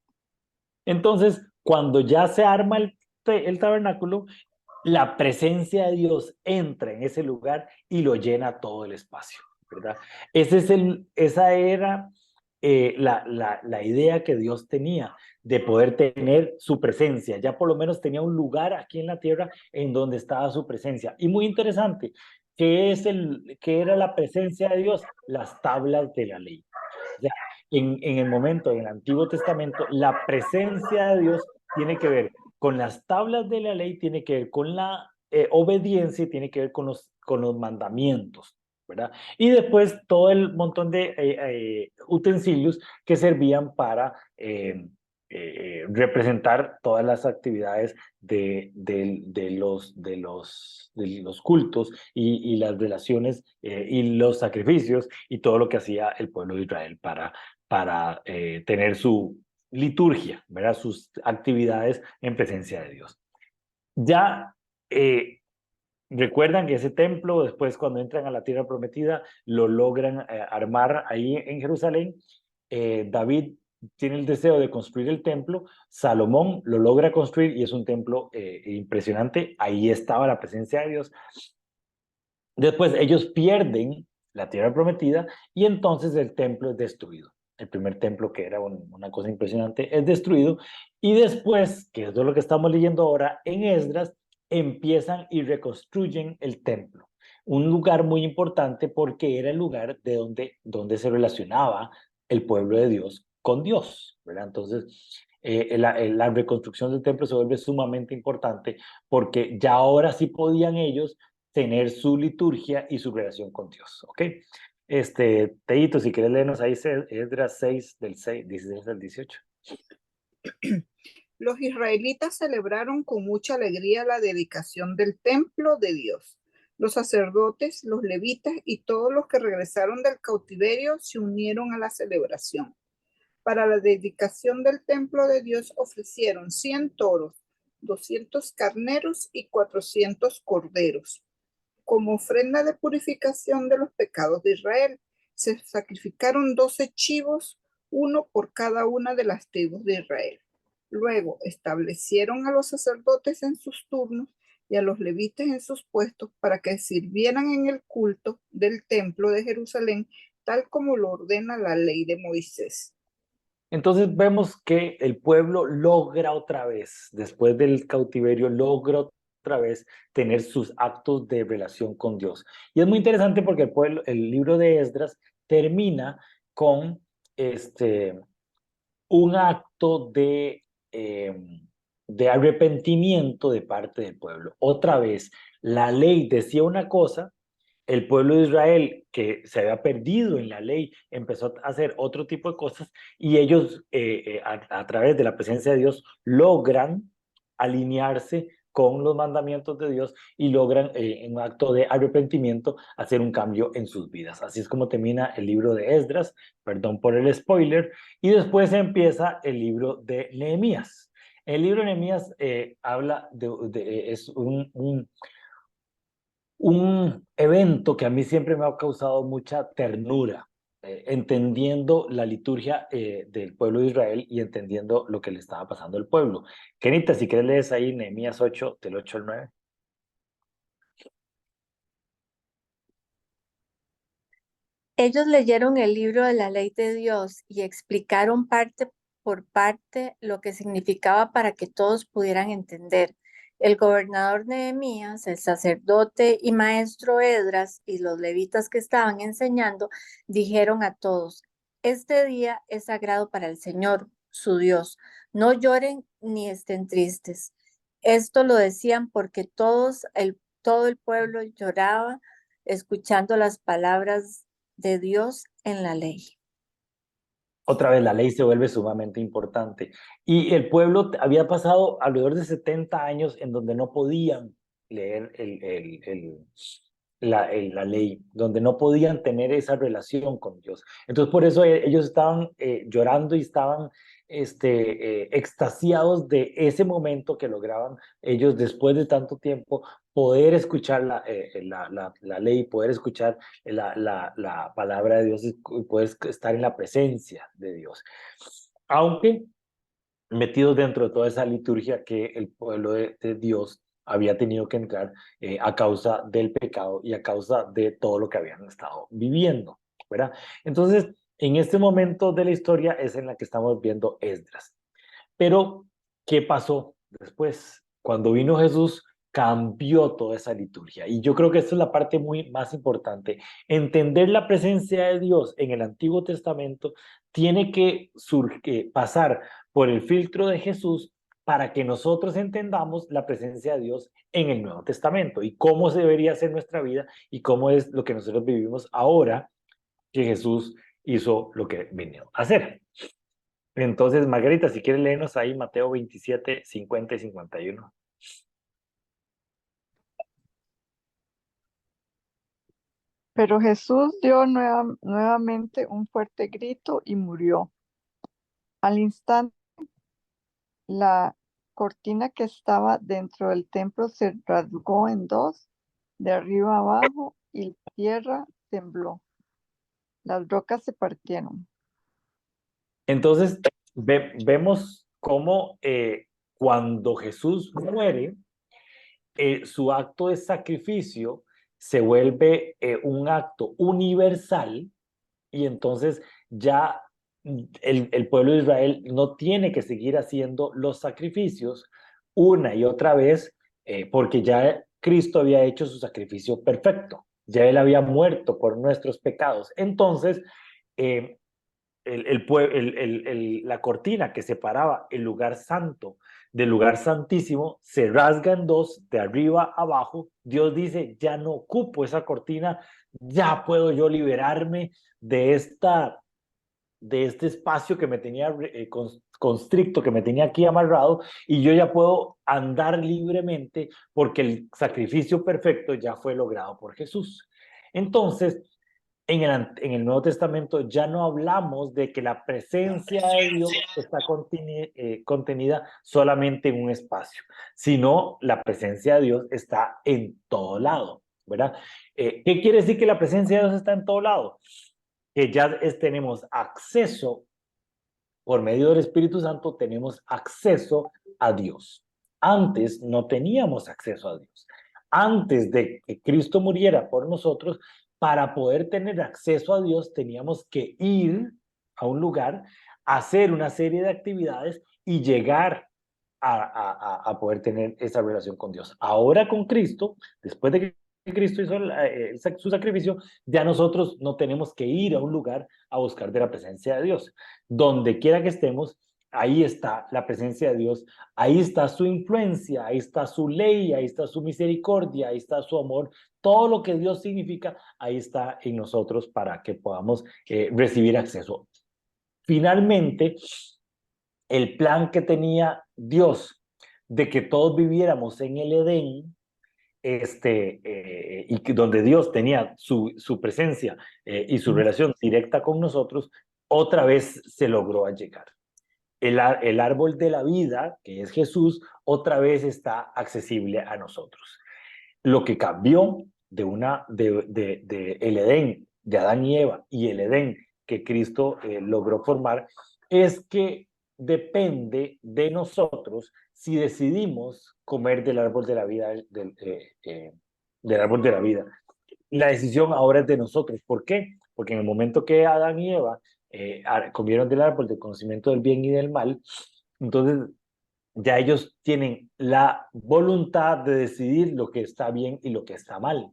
Speaker 1: Entonces, cuando ya se arma el tabernáculo, la presencia de Dios entra en ese lugar y lo llena todo el espacio, ¿verdad? Esa era la idea que Dios tenía de poder tener su presencia. Ya por lo menos tenía un lugar aquí en la tierra en donde estaba su presencia. Y muy interesante, ¿qué era la presencia de Dios? Las tablas de la ley. O sea, en el momento, en el Antiguo Testamento, la presencia de Dios tiene que ver con las tablas de la ley, tiene que ver con la obediencia y tiene que ver con los mandamientos, ¿verdad? Y después todo el montón de utensilios que servían para representar todas las actividades de los cultos y las relaciones y los sacrificios y todo lo que hacía el pueblo de Israel para tener su liturgia, ¿verdad? Sus actividades en presencia de Dios. Ya recuerdan que ese templo, después cuando entran a la tierra prometida, lo logran armar ahí en Jerusalén. David tiene el deseo de construir el templo, Salomón lo logra construir y es un templo impresionante. Ahí estaba la presencia de Dios. Después ellos pierden la tierra prometida y entonces el templo es destruido. El primer templo, que era una cosa impresionante, es destruido. Y después, que es lo que estamos leyendo ahora en Esdras, empiezan y reconstruyen el templo. Un lugar muy importante porque era el lugar donde se relacionaba el pueblo de Dios con Dios, ¿verdad? Entonces, la reconstrucción del templo se vuelve sumamente importante porque ya ahora sí podían ellos tener su liturgia y su relación con Dios, ¿ok? Teito, si quieres leernos ahí Esdras 6, del 16 al 18.
Speaker 5: Los israelitas celebraron con mucha alegría la dedicación del templo de Dios. Los sacerdotes, los levitas y todos los que regresaron del cautiverio se unieron a la celebración. Para la dedicación del templo de Dios ofrecieron 100 toros, 200 carneros y 400 corderos. Como ofrenda de purificación de los pecados de Israel, se sacrificaron 12 chivos, uno por cada una de las tribus de Israel. Luego establecieron a los sacerdotes en sus turnos y a los levitas en sus puestos para que sirvieran en el culto del templo de Jerusalén, tal como lo ordena la ley de Moisés.
Speaker 1: Entonces vemos que el pueblo logra otra vez, después del cautiverio, logra otra vez tener sus actos de relación con Dios. Y es muy interesante porque el libro de Esdras termina con un acto de arrepentimiento de parte del pueblo. Otra vez, la ley decía una cosa, el pueblo de Israel, que se había perdido en la ley, empezó a hacer otro tipo de cosas y ellos, a través de la presencia de Dios, logran alinearse con los mandamientos de Dios y logran, en un acto de arrepentimiento, hacer un cambio en sus vidas. Así es como termina el libro de Esdras, perdón por el spoiler, y después empieza el libro de Nehemías. El libro de Nehemías habla es un evento que a mí siempre me ha causado mucha ternura entendiendo la liturgia del pueblo de Israel y entendiendo lo que le estaba pasando al pueblo. Kenita, si quieres lees ahí Nehemías 8, del 8 al 9.
Speaker 4: Ellos leyeron el libro de la ley de Dios y explicaron parte por parte lo que significaba para que todos pudieran entender. El gobernador Nehemías, el sacerdote y maestro Esdras y los levitas que estaban enseñando dijeron a todos: este día es sagrado para el Señor, su Dios. No lloren ni estén tristes. Esto lo decían porque todo el pueblo lloraba escuchando las palabras de Dios en la ley.
Speaker 1: Otra vez la ley se vuelve sumamente importante. Y el pueblo había pasado alrededor de 70 años en donde no podían leer la ley, donde no podían tener esa relación con Dios. Entonces por eso ellos estaban llorando y estaban extasiados de ese momento que lograban ellos después de tanto tiempo poder escuchar la ley, poder escuchar la palabra de Dios y poder estar en la presencia de Dios. Aunque metidos dentro de toda esa liturgia que el pueblo de Dios había tenido que entrar a causa del pecado y a causa de todo lo que habían estado viviendo, ¿verdad? Entonces, en este momento de la historia es en la que estamos viendo Esdras. Pero, ¿qué pasó después? Cuando vino Jesús, cambió toda esa liturgia. Y yo creo que esta es la parte más importante. Entender la presencia de Dios en el Antiguo Testamento tiene que pasar por el filtro de Jesús para que nosotros entendamos la presencia de Dios en el Nuevo Testamento y cómo se debería hacer nuestra vida y cómo es lo que nosotros vivimos ahora que Jesús hizo lo que vino a hacer. Entonces, Margarita, si quieres leernos ahí Mateo 27, 50 y 51.
Speaker 2: Pero Jesús dio nuevamente un fuerte grito y murió. Al instante, la cortina que estaba dentro del templo se rasgó en dos, de arriba abajo, y la tierra tembló. Las rocas se partieron.
Speaker 1: Entonces, vemos cómo cuando Jesús muere, su acto de sacrificio se vuelve un acto universal y entonces ya el pueblo de Israel no tiene que seguir haciendo los sacrificios una y otra vez porque ya Cristo había hecho su sacrificio perfecto, ya Él había muerto por nuestros pecados. Entonces, eh, la cortina que separaba el lugar santo del lugar santísimo se rasga en dos, de arriba a abajo. Dios dice, ya no ocupo esa cortina, ya puedo yo liberarme de este espacio que me tenía constricto, que me tenía aquí amarrado, y yo ya puedo andar libremente porque el sacrificio perfecto ya fue logrado por Jesús. Entonces, en el Nuevo Testamento ya no hablamos de que la presencia de Dios está contenida solamente en un espacio, sino la presencia de Dios está en todo lado, ¿verdad? ¿Qué quiere decir que la presencia de Dios está en todo lado? Que ya tenemos acceso, por medio del Espíritu Santo, tenemos acceso a Dios. Antes no teníamos acceso a Dios. Antes de que Cristo muriera por nosotros, para poder tener acceso a Dios, teníamos que ir a un lugar, hacer una serie de actividades y llegar a poder tener esa relación con Dios. Ahora con Cristo, después de que Cristo hizo su sacrificio, ya nosotros no tenemos que ir a un lugar a buscar de la presencia de Dios. Donde quiera que estemos, ahí está la presencia de Dios, ahí está su influencia, ahí está su ley, ahí está su misericordia, ahí está su amor. Todo lo que Dios significa, ahí está en nosotros para que podamos recibir acceso. Finalmente, el plan que tenía Dios de que todos viviéramos en el Edén, y donde Dios tenía su presencia y su relación directa con nosotros, otra vez se logró llegar. El árbol de la vida, que es Jesús, otra vez está accesible a nosotros. Lo que cambió de el Edén de Adán y Eva y el Edén que Cristo logró formar, es que depende de nosotros si decidimos comer del árbol de la vida, del árbol de la vida. La decisión ahora es de nosotros. ¿Por qué? Porque en el momento que Adán y Eva comieron del árbol del conocimiento del bien y del mal, entonces ya ellos tienen la voluntad de decidir lo que está bien y lo que está mal.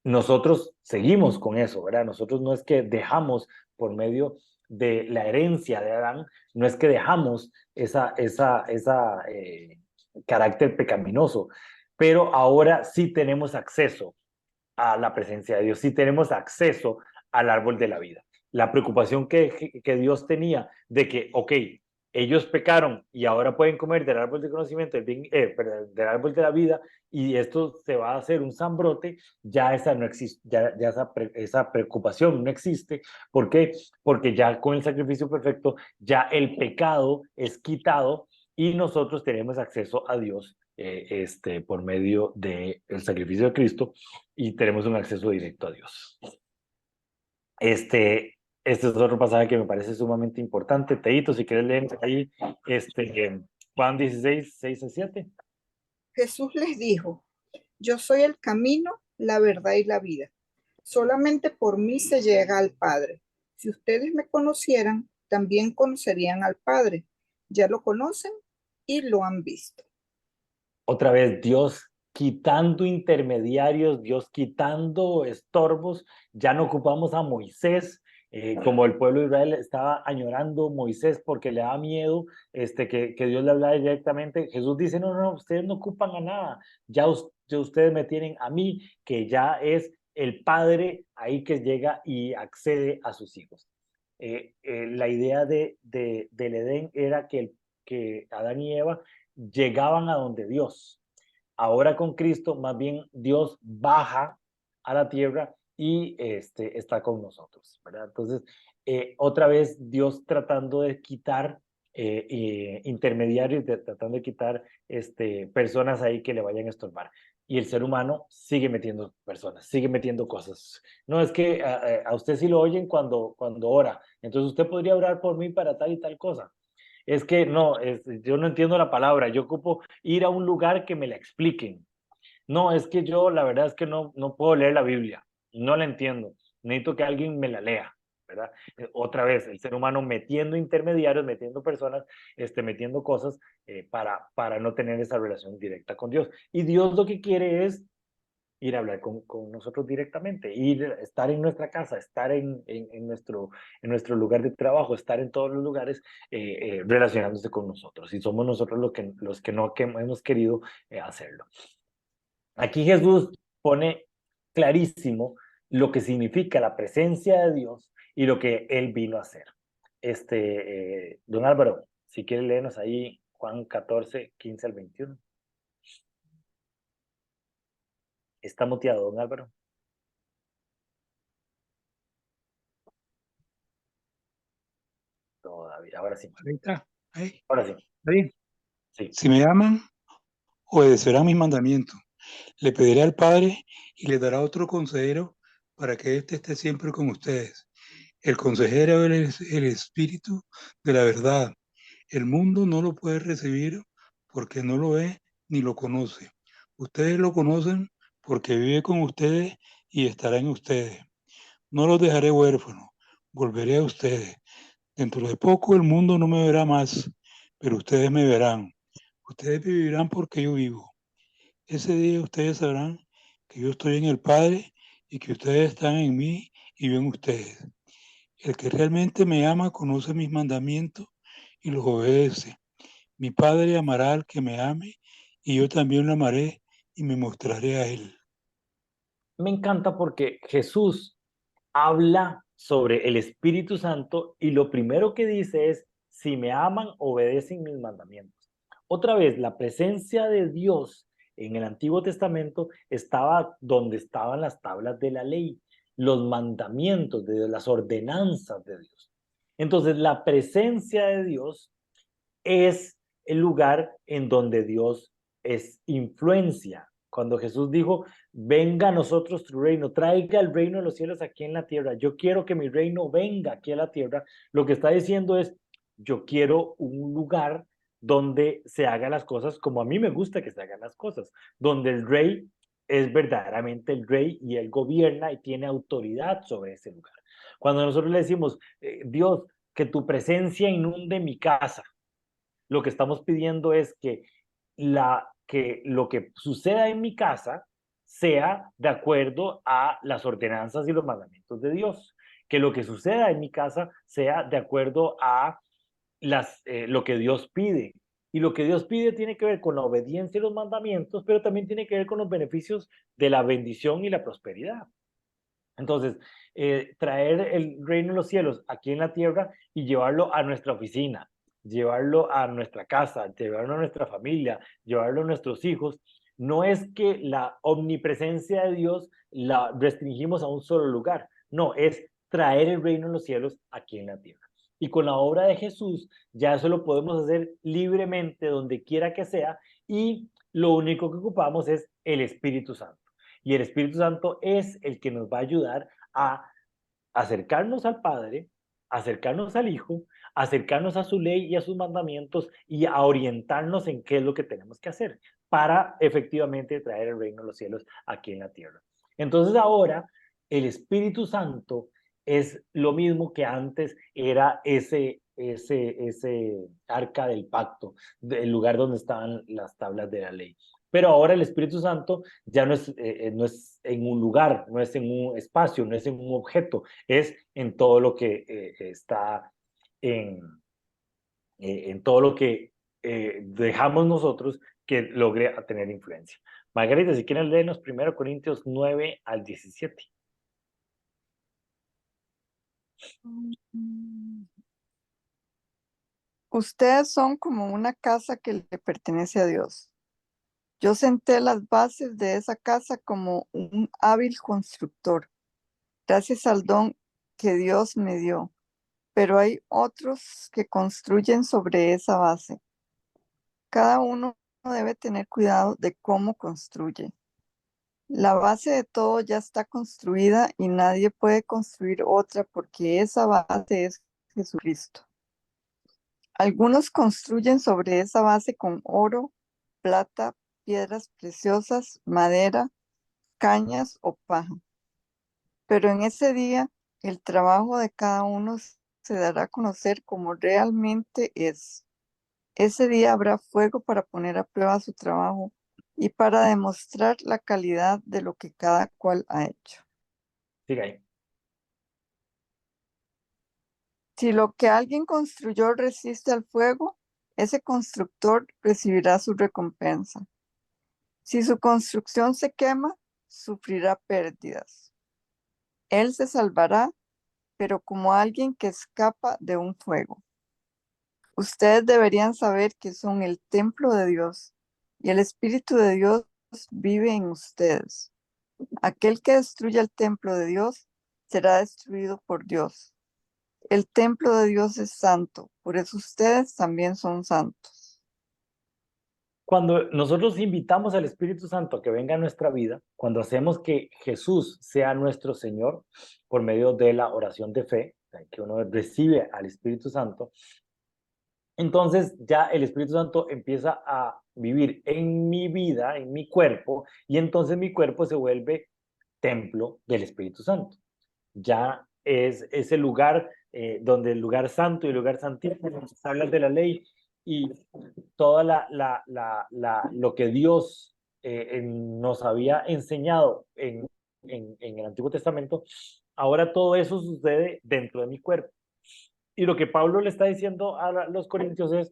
Speaker 1: Nosotros seguimos con eso, ¿verdad? Nosotros no es que dejamos por medio de la herencia de Adán, no es que dejamos esa carácter pecaminoso, pero ahora sí tenemos acceso a la presencia de Dios, sí tenemos acceso al árbol de la vida. La preocupación que Dios tenía de que, ok, ellos pecaron y ahora pueden comer del árbol del conocimiento, del árbol de la vida, y esto se va a hacer un zambrote, ya esa no existe, ya esa preocupación no existe. ¿Por qué? Porque ya con el sacrificio perfecto, ya el pecado es quitado y nosotros tenemos acceso a Dios por medio del sacrificio de Cristo y tenemos un acceso directo a Dios. Este es otro pasaje que me parece sumamente importante. Teito, si quieres leer ahí, Juan 16, 6 a 7.
Speaker 5: Jesús les dijo, yo soy el camino, la verdad y la vida. Solamente por mí se llega al Padre. Si ustedes me conocieran, también conocerían al Padre. Ya lo conocen y lo han visto.
Speaker 1: Otra vez, Dios quitando intermediarios, Dios quitando estorbos. Ya no ocupamos a Moisés, como el pueblo de Israel estaba añorando Moisés porque le da miedo que Dios le hablara directamente. Jesús dice, no, no, ustedes no ocupan a nada, ya ustedes me tienen a mí, que ya es el Padre ahí que llega y accede a sus hijos. La idea del Edén era que Adán y Eva llegaban a donde Dios. Ahora con Cristo, más bien Dios baja a la tierra y está con nosotros, ¿verdad? Entonces, otra vez Dios tratando de quitar intermediarios, tratando de quitar personas ahí que le vayan a estorbar. Y el ser humano sigue metiendo personas, sigue metiendo cosas. No, es que a usted sí lo oyen cuando ora. Entonces usted podría orar por mí para tal y tal cosa. Es que no, yo no entiendo la palabra, yo ocupo ir a un lugar que me la expliquen. No, es que yo la verdad es que no puedo leer la Biblia, no la entiendo, necesito que alguien me la lea, ¿verdad? Otra vez, el ser humano metiendo intermediarios, metiendo personas, metiendo cosas para no tener esa relación directa con Dios. Y Dios lo que quiere es ir a hablar con nosotros directamente, estar en nuestra casa, estar en nuestro lugar de trabajo, estar en todos los lugares relacionándose con nosotros. Y somos nosotros los que no hemos querido hacerlo. Aquí Jesús pone clarísimo lo que significa la presencia de Dios y lo que Él vino a hacer. Don Álvaro, si quiere leernos ahí Juan 14, 15 al 21. Está muteado, don Álvaro. Todavía, ahora sí.
Speaker 6: Ahí está. Ahí.
Speaker 1: Ahora sí.
Speaker 6: ¿Está bien?
Speaker 1: Sí.
Speaker 6: Si me aman, obedecerán mis mandamientos. Le pediré al Padre y le dará otro consejero para que éste esté siempre con ustedes. El consejero es el Espíritu de la verdad. El mundo no lo puede recibir porque no lo ve ni lo conoce. Ustedes lo conocen porque vive con ustedes y estará en ustedes. No los dejaré huérfanos, volveré a ustedes. Dentro de poco el mundo no me verá más, pero ustedes me verán. Ustedes vivirán porque yo vivo. Ese día ustedes sabrán que yo estoy en el Padre y que ustedes están en mí y yo en ustedes. El que realmente me ama conoce mis mandamientos y los obedece. Mi Padre amará al que me ame y yo también lo amaré y me mostraré a él.
Speaker 1: Me encanta porque Jesús habla sobre el Espíritu Santo y lo primero que dice es, si me aman, obedecen mis mandamientos. Otra vez, la presencia de Dios en el Antiguo Testamento estaba donde estaban las tablas de la ley, los mandamientos de Dios, las ordenanzas de Dios. Entonces, la presencia de Dios es el lugar en donde Dios es influencia Cuando Jesús dijo, venga a nosotros tu reino, traiga el reino de los cielos aquí en la tierra, yo quiero que mi reino venga aquí a la tierra, lo que está diciendo es, yo quiero un lugar donde se hagan las cosas como a mí me gusta que se hagan las cosas, donde el rey es verdaderamente el rey y él gobierna y tiene autoridad sobre ese lugar. Cuando nosotros le decimos, Dios, que tu presencia inunde mi casa, lo que estamos pidiendo es que lo que suceda en mi casa sea de acuerdo a las ordenanzas y los mandamientos de Dios. Que lo que suceda en mi casa sea de acuerdo a lo que Dios pide. Y lo que Dios pide tiene que ver con la obediencia y los mandamientos, pero también tiene que ver con los beneficios de la bendición y la prosperidad. Entonces, traer el reino de los cielos aquí en la tierra y llevarlo a nuestra oficina, llevarlo a nuestra casa, llevarlo a nuestra familia, llevarlo a nuestros hijos, no es que la omnipresencia de Dios la restringimos a un solo lugar, no, es traer el reino de los cielos aquí en la tierra. Y con la obra de Jesús ya eso lo podemos hacer libremente donde quiera que sea y lo único que ocupamos es el Espíritu Santo. Y el Espíritu Santo es el que nos va a ayudar a acercarnos al Padre, acercarnos al Hijo, acercarnos a su ley y a sus mandamientos y a orientarnos en qué es lo que tenemos que hacer para efectivamente traer el reino de los cielos aquí en la tierra. Entonces ahora el Espíritu Santo es lo mismo que antes era ese arca del pacto, el lugar donde estaban las tablas de la ley. Pero ahora el Espíritu Santo ya no es en un lugar, no es en un espacio, no es en un objeto, es en todo lo que está en todo lo que dejamos nosotros que logre tener influencia. Margarita, si quieren leernos 1 Corintios 9 al 17.
Speaker 2: Ustedes son como una casa que le pertenece a Dios. Yo senté las bases de esa casa como un hábil constructor, gracias al don que Dios me dio. Pero hay otros que construyen sobre esa base. Cada uno debe tener cuidado de cómo construye. La base de todo ya está construida y nadie puede construir otra porque esa base es Jesucristo. Algunos construyen sobre esa base con oro, plata, piedras preciosas, madera, cañas o paja. Pero en ese día, el trabajo de cada uno se dará a conocer como realmente es. Ese día habrá fuego para poner a prueba su trabajo y para demostrar la calidad de lo que cada cual ha hecho.
Speaker 1: Siga ahí.
Speaker 2: Si lo que alguien construyó resiste al fuego, ese constructor recibirá su recompensa. Si su construcción se quema, sufrirá pérdidas. Él se salvará, pero como alguien que escapa de un fuego. Ustedes deberían saber que son el templo de Dios y el Espíritu de Dios vive en ustedes. Aquel que destruya el templo de Dios será destruido por Dios. El templo de Dios es santo, por eso ustedes también son santos.
Speaker 1: Cuando nosotros invitamos al Espíritu Santo a que venga a nuestra vida, cuando hacemos que Jesús sea nuestro Señor por medio de la oración de fe, que uno recibe al Espíritu Santo, entonces ya el Espíritu Santo empieza a vivir en mi vida, en mi cuerpo, y entonces mi cuerpo se vuelve templo del Espíritu Santo. Ya es ese lugar donde el lugar santo y el lugar santísimo, donde se habla de la ley y toda lo que Dios nos había enseñado en el Antiguo Testamento, ahora todo eso sucede dentro de mi cuerpo. Y lo que Pablo le está diciendo a los corintios es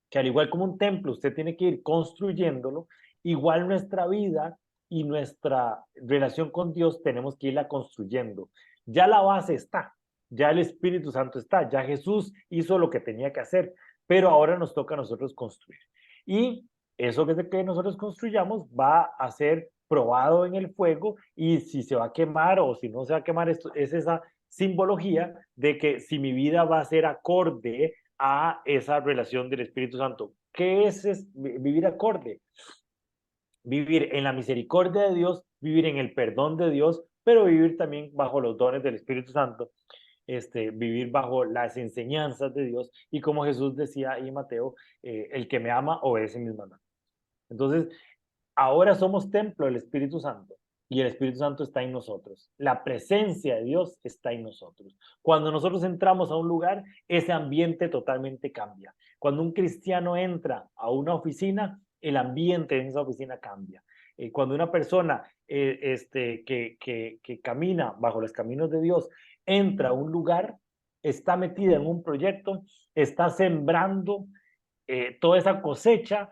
Speaker 1: que al igual como un templo, usted tiene que ir construyéndolo, igual nuestra vida y nuestra relación con Dios tenemos que irla construyendo. Ya la base está, ya el Espíritu Santo está, ya Jesús hizo lo que tenía que hacer, pero ahora nos toca a nosotros construir. Y eso que nosotros construyamos va a ser probado en el fuego y si se va a quemar o si no se va a quemar, esto es esa simbología de que si mi vida va a ser acorde a esa relación del Espíritu Santo. ¿Qué es vivir acorde? vivir en la misericordia de Dios, vivir en el perdón de Dios, pero vivir también bajo los dones del Espíritu Santo, vivir bajo las enseñanzas de Dios, y como Jesús decía ahí en Mateo, el que me ama obedece mis mandatos. Entonces, ahora somos templo del Espíritu Santo y el Espíritu Santo está en nosotros. La presencia de Dios está en nosotros. Cuando nosotros entramos a un lugar, ese ambiente totalmente cambia. Cuando un cristiano entra a una oficina, el ambiente en esa oficina cambia. Cuando una persona que camina bajo los caminos de Dios entra a un lugar, está metida en un proyecto, está sembrando, toda esa cosecha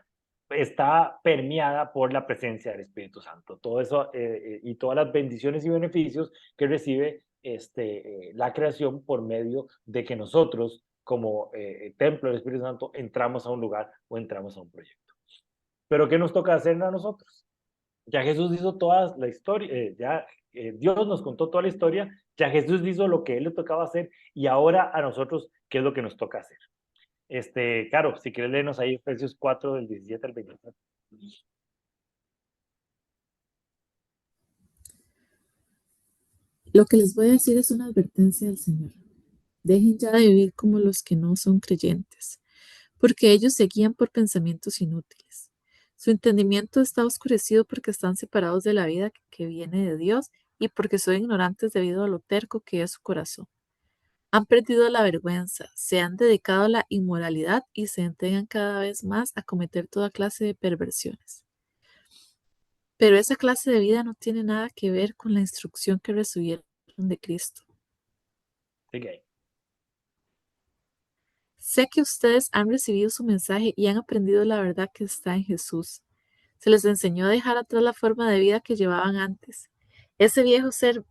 Speaker 1: está permeada por la presencia del Espíritu Santo. Todo eso y todas las bendiciones y beneficios que recibe la creación por medio de que nosotros, como templo del Espíritu Santo, entramos a un lugar o entramos a un proyecto. Pero ¿qué nos toca hacer a nosotros? Ya Jesús hizo toda la historia, Dios nos contó toda la historia, ya Jesús hizo lo que él le tocaba hacer, y ahora a nosotros, ¿qué es lo que nos toca hacer? Claro, si quieres leernos ahí Efesios 4 del 17 al 24.
Speaker 3: Lo que les voy a decir es una advertencia del Señor. Dejen ya de vivir como los que no son creyentes, porque ellos se guían por pensamientos inútiles. Su entendimiento está oscurecido porque están separados de la vida que viene de Dios y porque son ignorantes debido a lo terco que es su corazón. Han perdido la vergüenza, se han dedicado a la inmoralidad y se entregan cada vez más a cometer toda clase de perversiones. Pero esa clase de vida no tiene nada que ver con la instrucción que recibieron de Cristo.
Speaker 1: Sigue ahí.
Speaker 3: Sé que ustedes han recibido su mensaje y han aprendido la verdad que está en Jesús. Se les enseñó a dejar atrás la forma de vida que llevaban antes. Ese viejo ser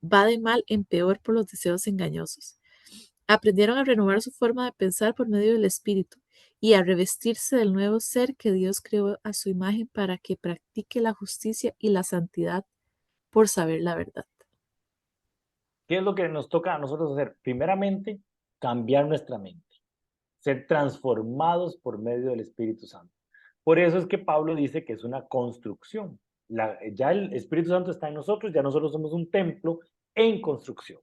Speaker 3: va de mal en peor por los deseos engañosos. Aprendieron a renovar su forma de pensar por medio del Espíritu y a revestirse del nuevo ser que Dios creó a su imagen para que practique la justicia y la santidad por saber la verdad.
Speaker 1: ¿Qué es lo que nos toca a nosotros hacer? Primeramente, cambiar nuestra mente, ser transformados por medio del Espíritu Santo. Por eso es que Pablo dice que es una construcción. Ya el Espíritu Santo está en nosotros, ya nosotros somos un templo en construcción.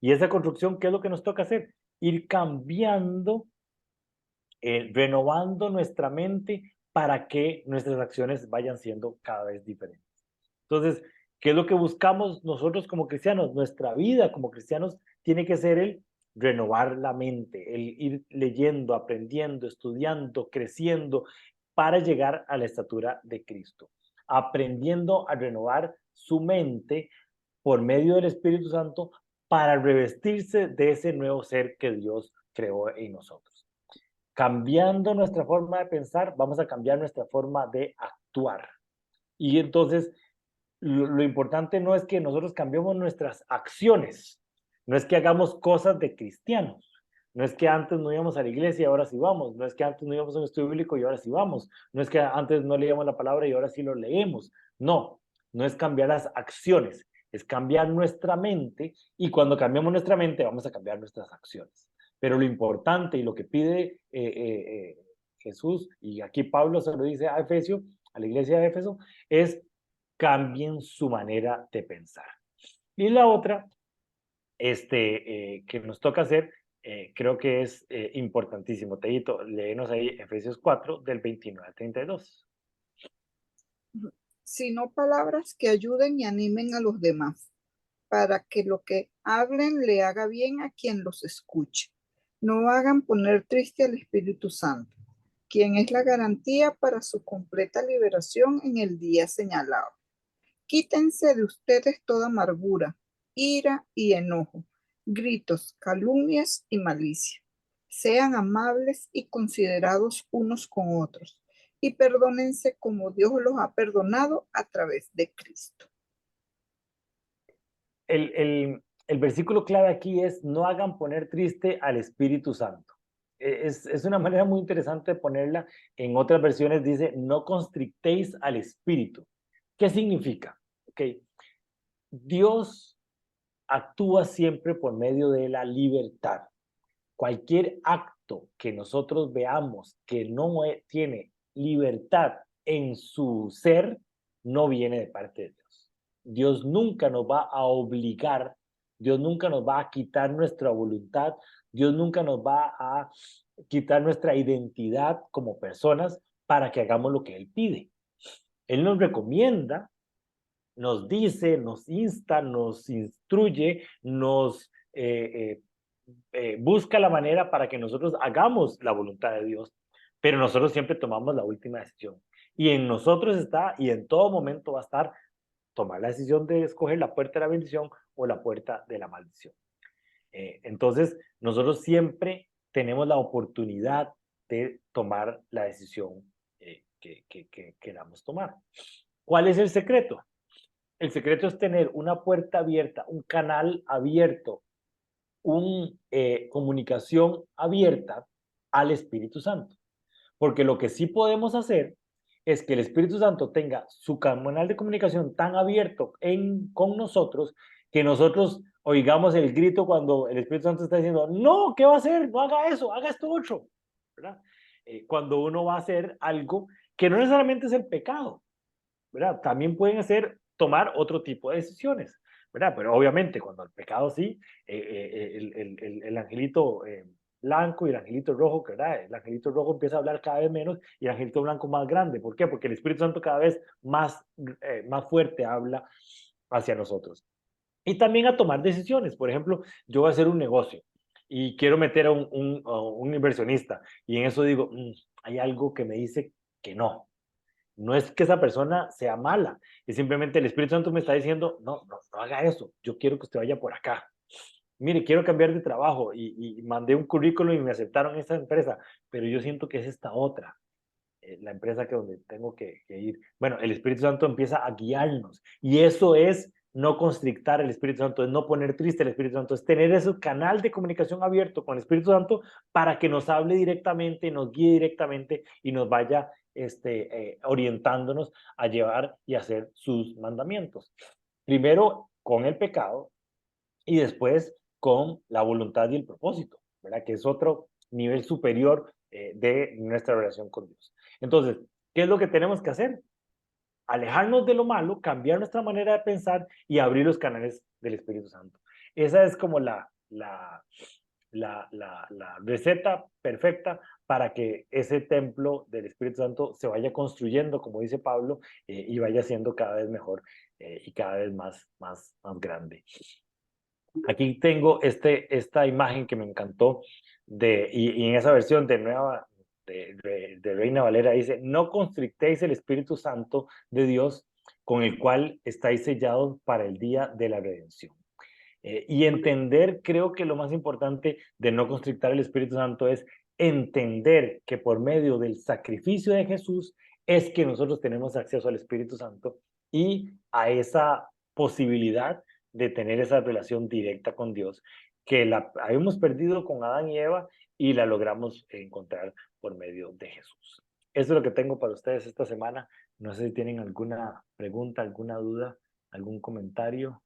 Speaker 1: Y esa construcción, ¿qué es lo que nos toca hacer? Ir cambiando, renovando nuestra mente para que nuestras acciones vayan siendo cada vez diferentes. Entonces, ¿qué es lo que buscamos nosotros como cristianos? Nuestra vida como cristianos tiene que ser el renovar la mente, el ir leyendo, aprendiendo, estudiando, creciendo para llegar a la estatura de Cristo, aprendiendo a renovar su mente por medio del Espíritu Santo para revestirse de ese nuevo ser que Dios creó en nosotros. Cambiando nuestra forma de pensar, vamos a cambiar nuestra forma de actuar. Y entonces, lo importante no es que nosotros cambiemos nuestras acciones, no es que hagamos cosas de cristianos, no es que antes no íbamos a la iglesia y ahora sí vamos, no es que antes no íbamos a un estudio bíblico y ahora sí vamos, no es que antes no leíamos la palabra y ahora sí lo leemos, no, no es cambiar las acciones, es cambiar nuestra mente, y cuando cambiamos nuestra mente vamos a cambiar nuestras acciones. Pero lo importante y lo que pide Jesús, y aquí Pablo se lo dice a Efesio, a la iglesia de Éfeso, es cambien su manera de pensar. Y la otra, que nos toca hacer, creo que es importantísimo. Teito, léenos ahí Efesios 4, del 29 al 32.
Speaker 5: Sino palabras que ayuden y animen a los demás, para que lo que hablen le haga bien a quien los escuche. No hagan poner triste al Espíritu Santo, quien es la garantía para su completa liberación en el día señalado. Quítense de ustedes toda amargura, ira y enojo, gritos, calumnias y malicia. Sean amables y considerados unos con otros, y perdónense como Dios los ha perdonado a través de Cristo.
Speaker 1: El versículo clave aquí es: no hagan poner triste al Espíritu Santo. Es una manera muy interesante de ponerla. En otras versiones dice: no constrictéis al Espíritu. ¿Qué significa? Okay. Dios actúa siempre por medio de la libertad. Cualquier acto que nosotros veamos que no tiene libertad en su ser no viene de parte de Dios. Dios nunca nos va a obligar, Dios nunca nos va a quitar nuestra voluntad, Dios nunca nos va a quitar nuestra identidad como personas para que hagamos lo que Él pide. Él nos recomienda, nos dice, nos insta, nos instruye, nos busca la manera para que nosotros hagamos la voluntad de Dios, pero nosotros siempre tomamos la última decisión. Y en nosotros está, y en todo momento va a estar, tomar la decisión de escoger la puerta de la bendición o la puerta de la maldición. Entonces, nosotros siempre tenemos la oportunidad de tomar la decisión que queramos tomar. ¿Cuál es el secreto? El secreto es tener una puerta abierta, un canal abierto, una comunicación abierta al Espíritu Santo. Porque lo que sí podemos hacer es que el Espíritu Santo tenga su canal de comunicación tan abierto con nosotros que nosotros oigamos el grito cuando el Espíritu Santo está diciendo, no, ¿qué va a hacer? No haga eso, haga esto otro, ¿verdad? Cuando uno va a hacer algo que no necesariamente es el pecado, ¿verdad? También pueden tomar otro tipo de decisiones, ¿verdad? Pero obviamente cuando el pecado sí, el angelito blanco y el angelito rojo, ¿verdad? El angelito rojo empieza a hablar cada vez menos y el angelito blanco más grande. ¿Por qué? Porque el Espíritu Santo cada vez más fuerte habla hacia nosotros. Y también a tomar decisiones. Por ejemplo, yo voy a hacer un negocio y quiero meter a un inversionista y en eso digo, hay algo que me dice que no. No es que esa persona sea mala, es simplemente el Espíritu Santo me está diciendo, no haga eso, yo quiero que usted vaya por acá. Mire, quiero cambiar de trabajo y mandé un currículum y me aceptaron esta empresa, pero yo siento que es esta otra, la empresa donde tengo que ir. Bueno, el Espíritu Santo empieza a guiarnos y eso es no constrictar el Espíritu Santo, es no poner triste el Espíritu Santo, es tener ese canal de comunicación abierto con el Espíritu Santo para que nos hable directamente, nos guíe directamente y nos vaya orientándonos a llevar y hacer sus mandamientos. Primero con el pecado y después con la voluntad y el propósito, ¿verdad? Que es otro nivel superior de nuestra relación con Dios. Entonces, ¿qué es lo que tenemos que hacer? Alejarnos de lo malo, cambiar nuestra manera de pensar y abrir los canales del Espíritu Santo. Esa es como la receta perfecta para que ese templo del Espíritu Santo se vaya construyendo, como dice Pablo, y vaya siendo cada vez mejor y cada vez más grande. Aquí tengo esta imagen que me encantó y en esa versión de Reina Valera dice, no constrictéis el Espíritu Santo de Dios con el cual estáis sellados para el día de la redención. Y entender, creo que lo más importante de no constrictar el Espíritu Santo es entender que por medio del sacrificio de Jesús es que nosotros tenemos acceso al Espíritu Santo y a esa posibilidad de tener esa relación directa con Dios que la habíamos perdido con Adán y Eva y la logramos encontrar por medio de Jesús. Eso es lo que tengo para ustedes esta semana. No sé si tienen alguna pregunta, alguna duda, algún comentario.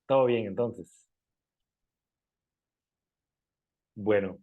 Speaker 1: Todo bien, entonces. Bueno,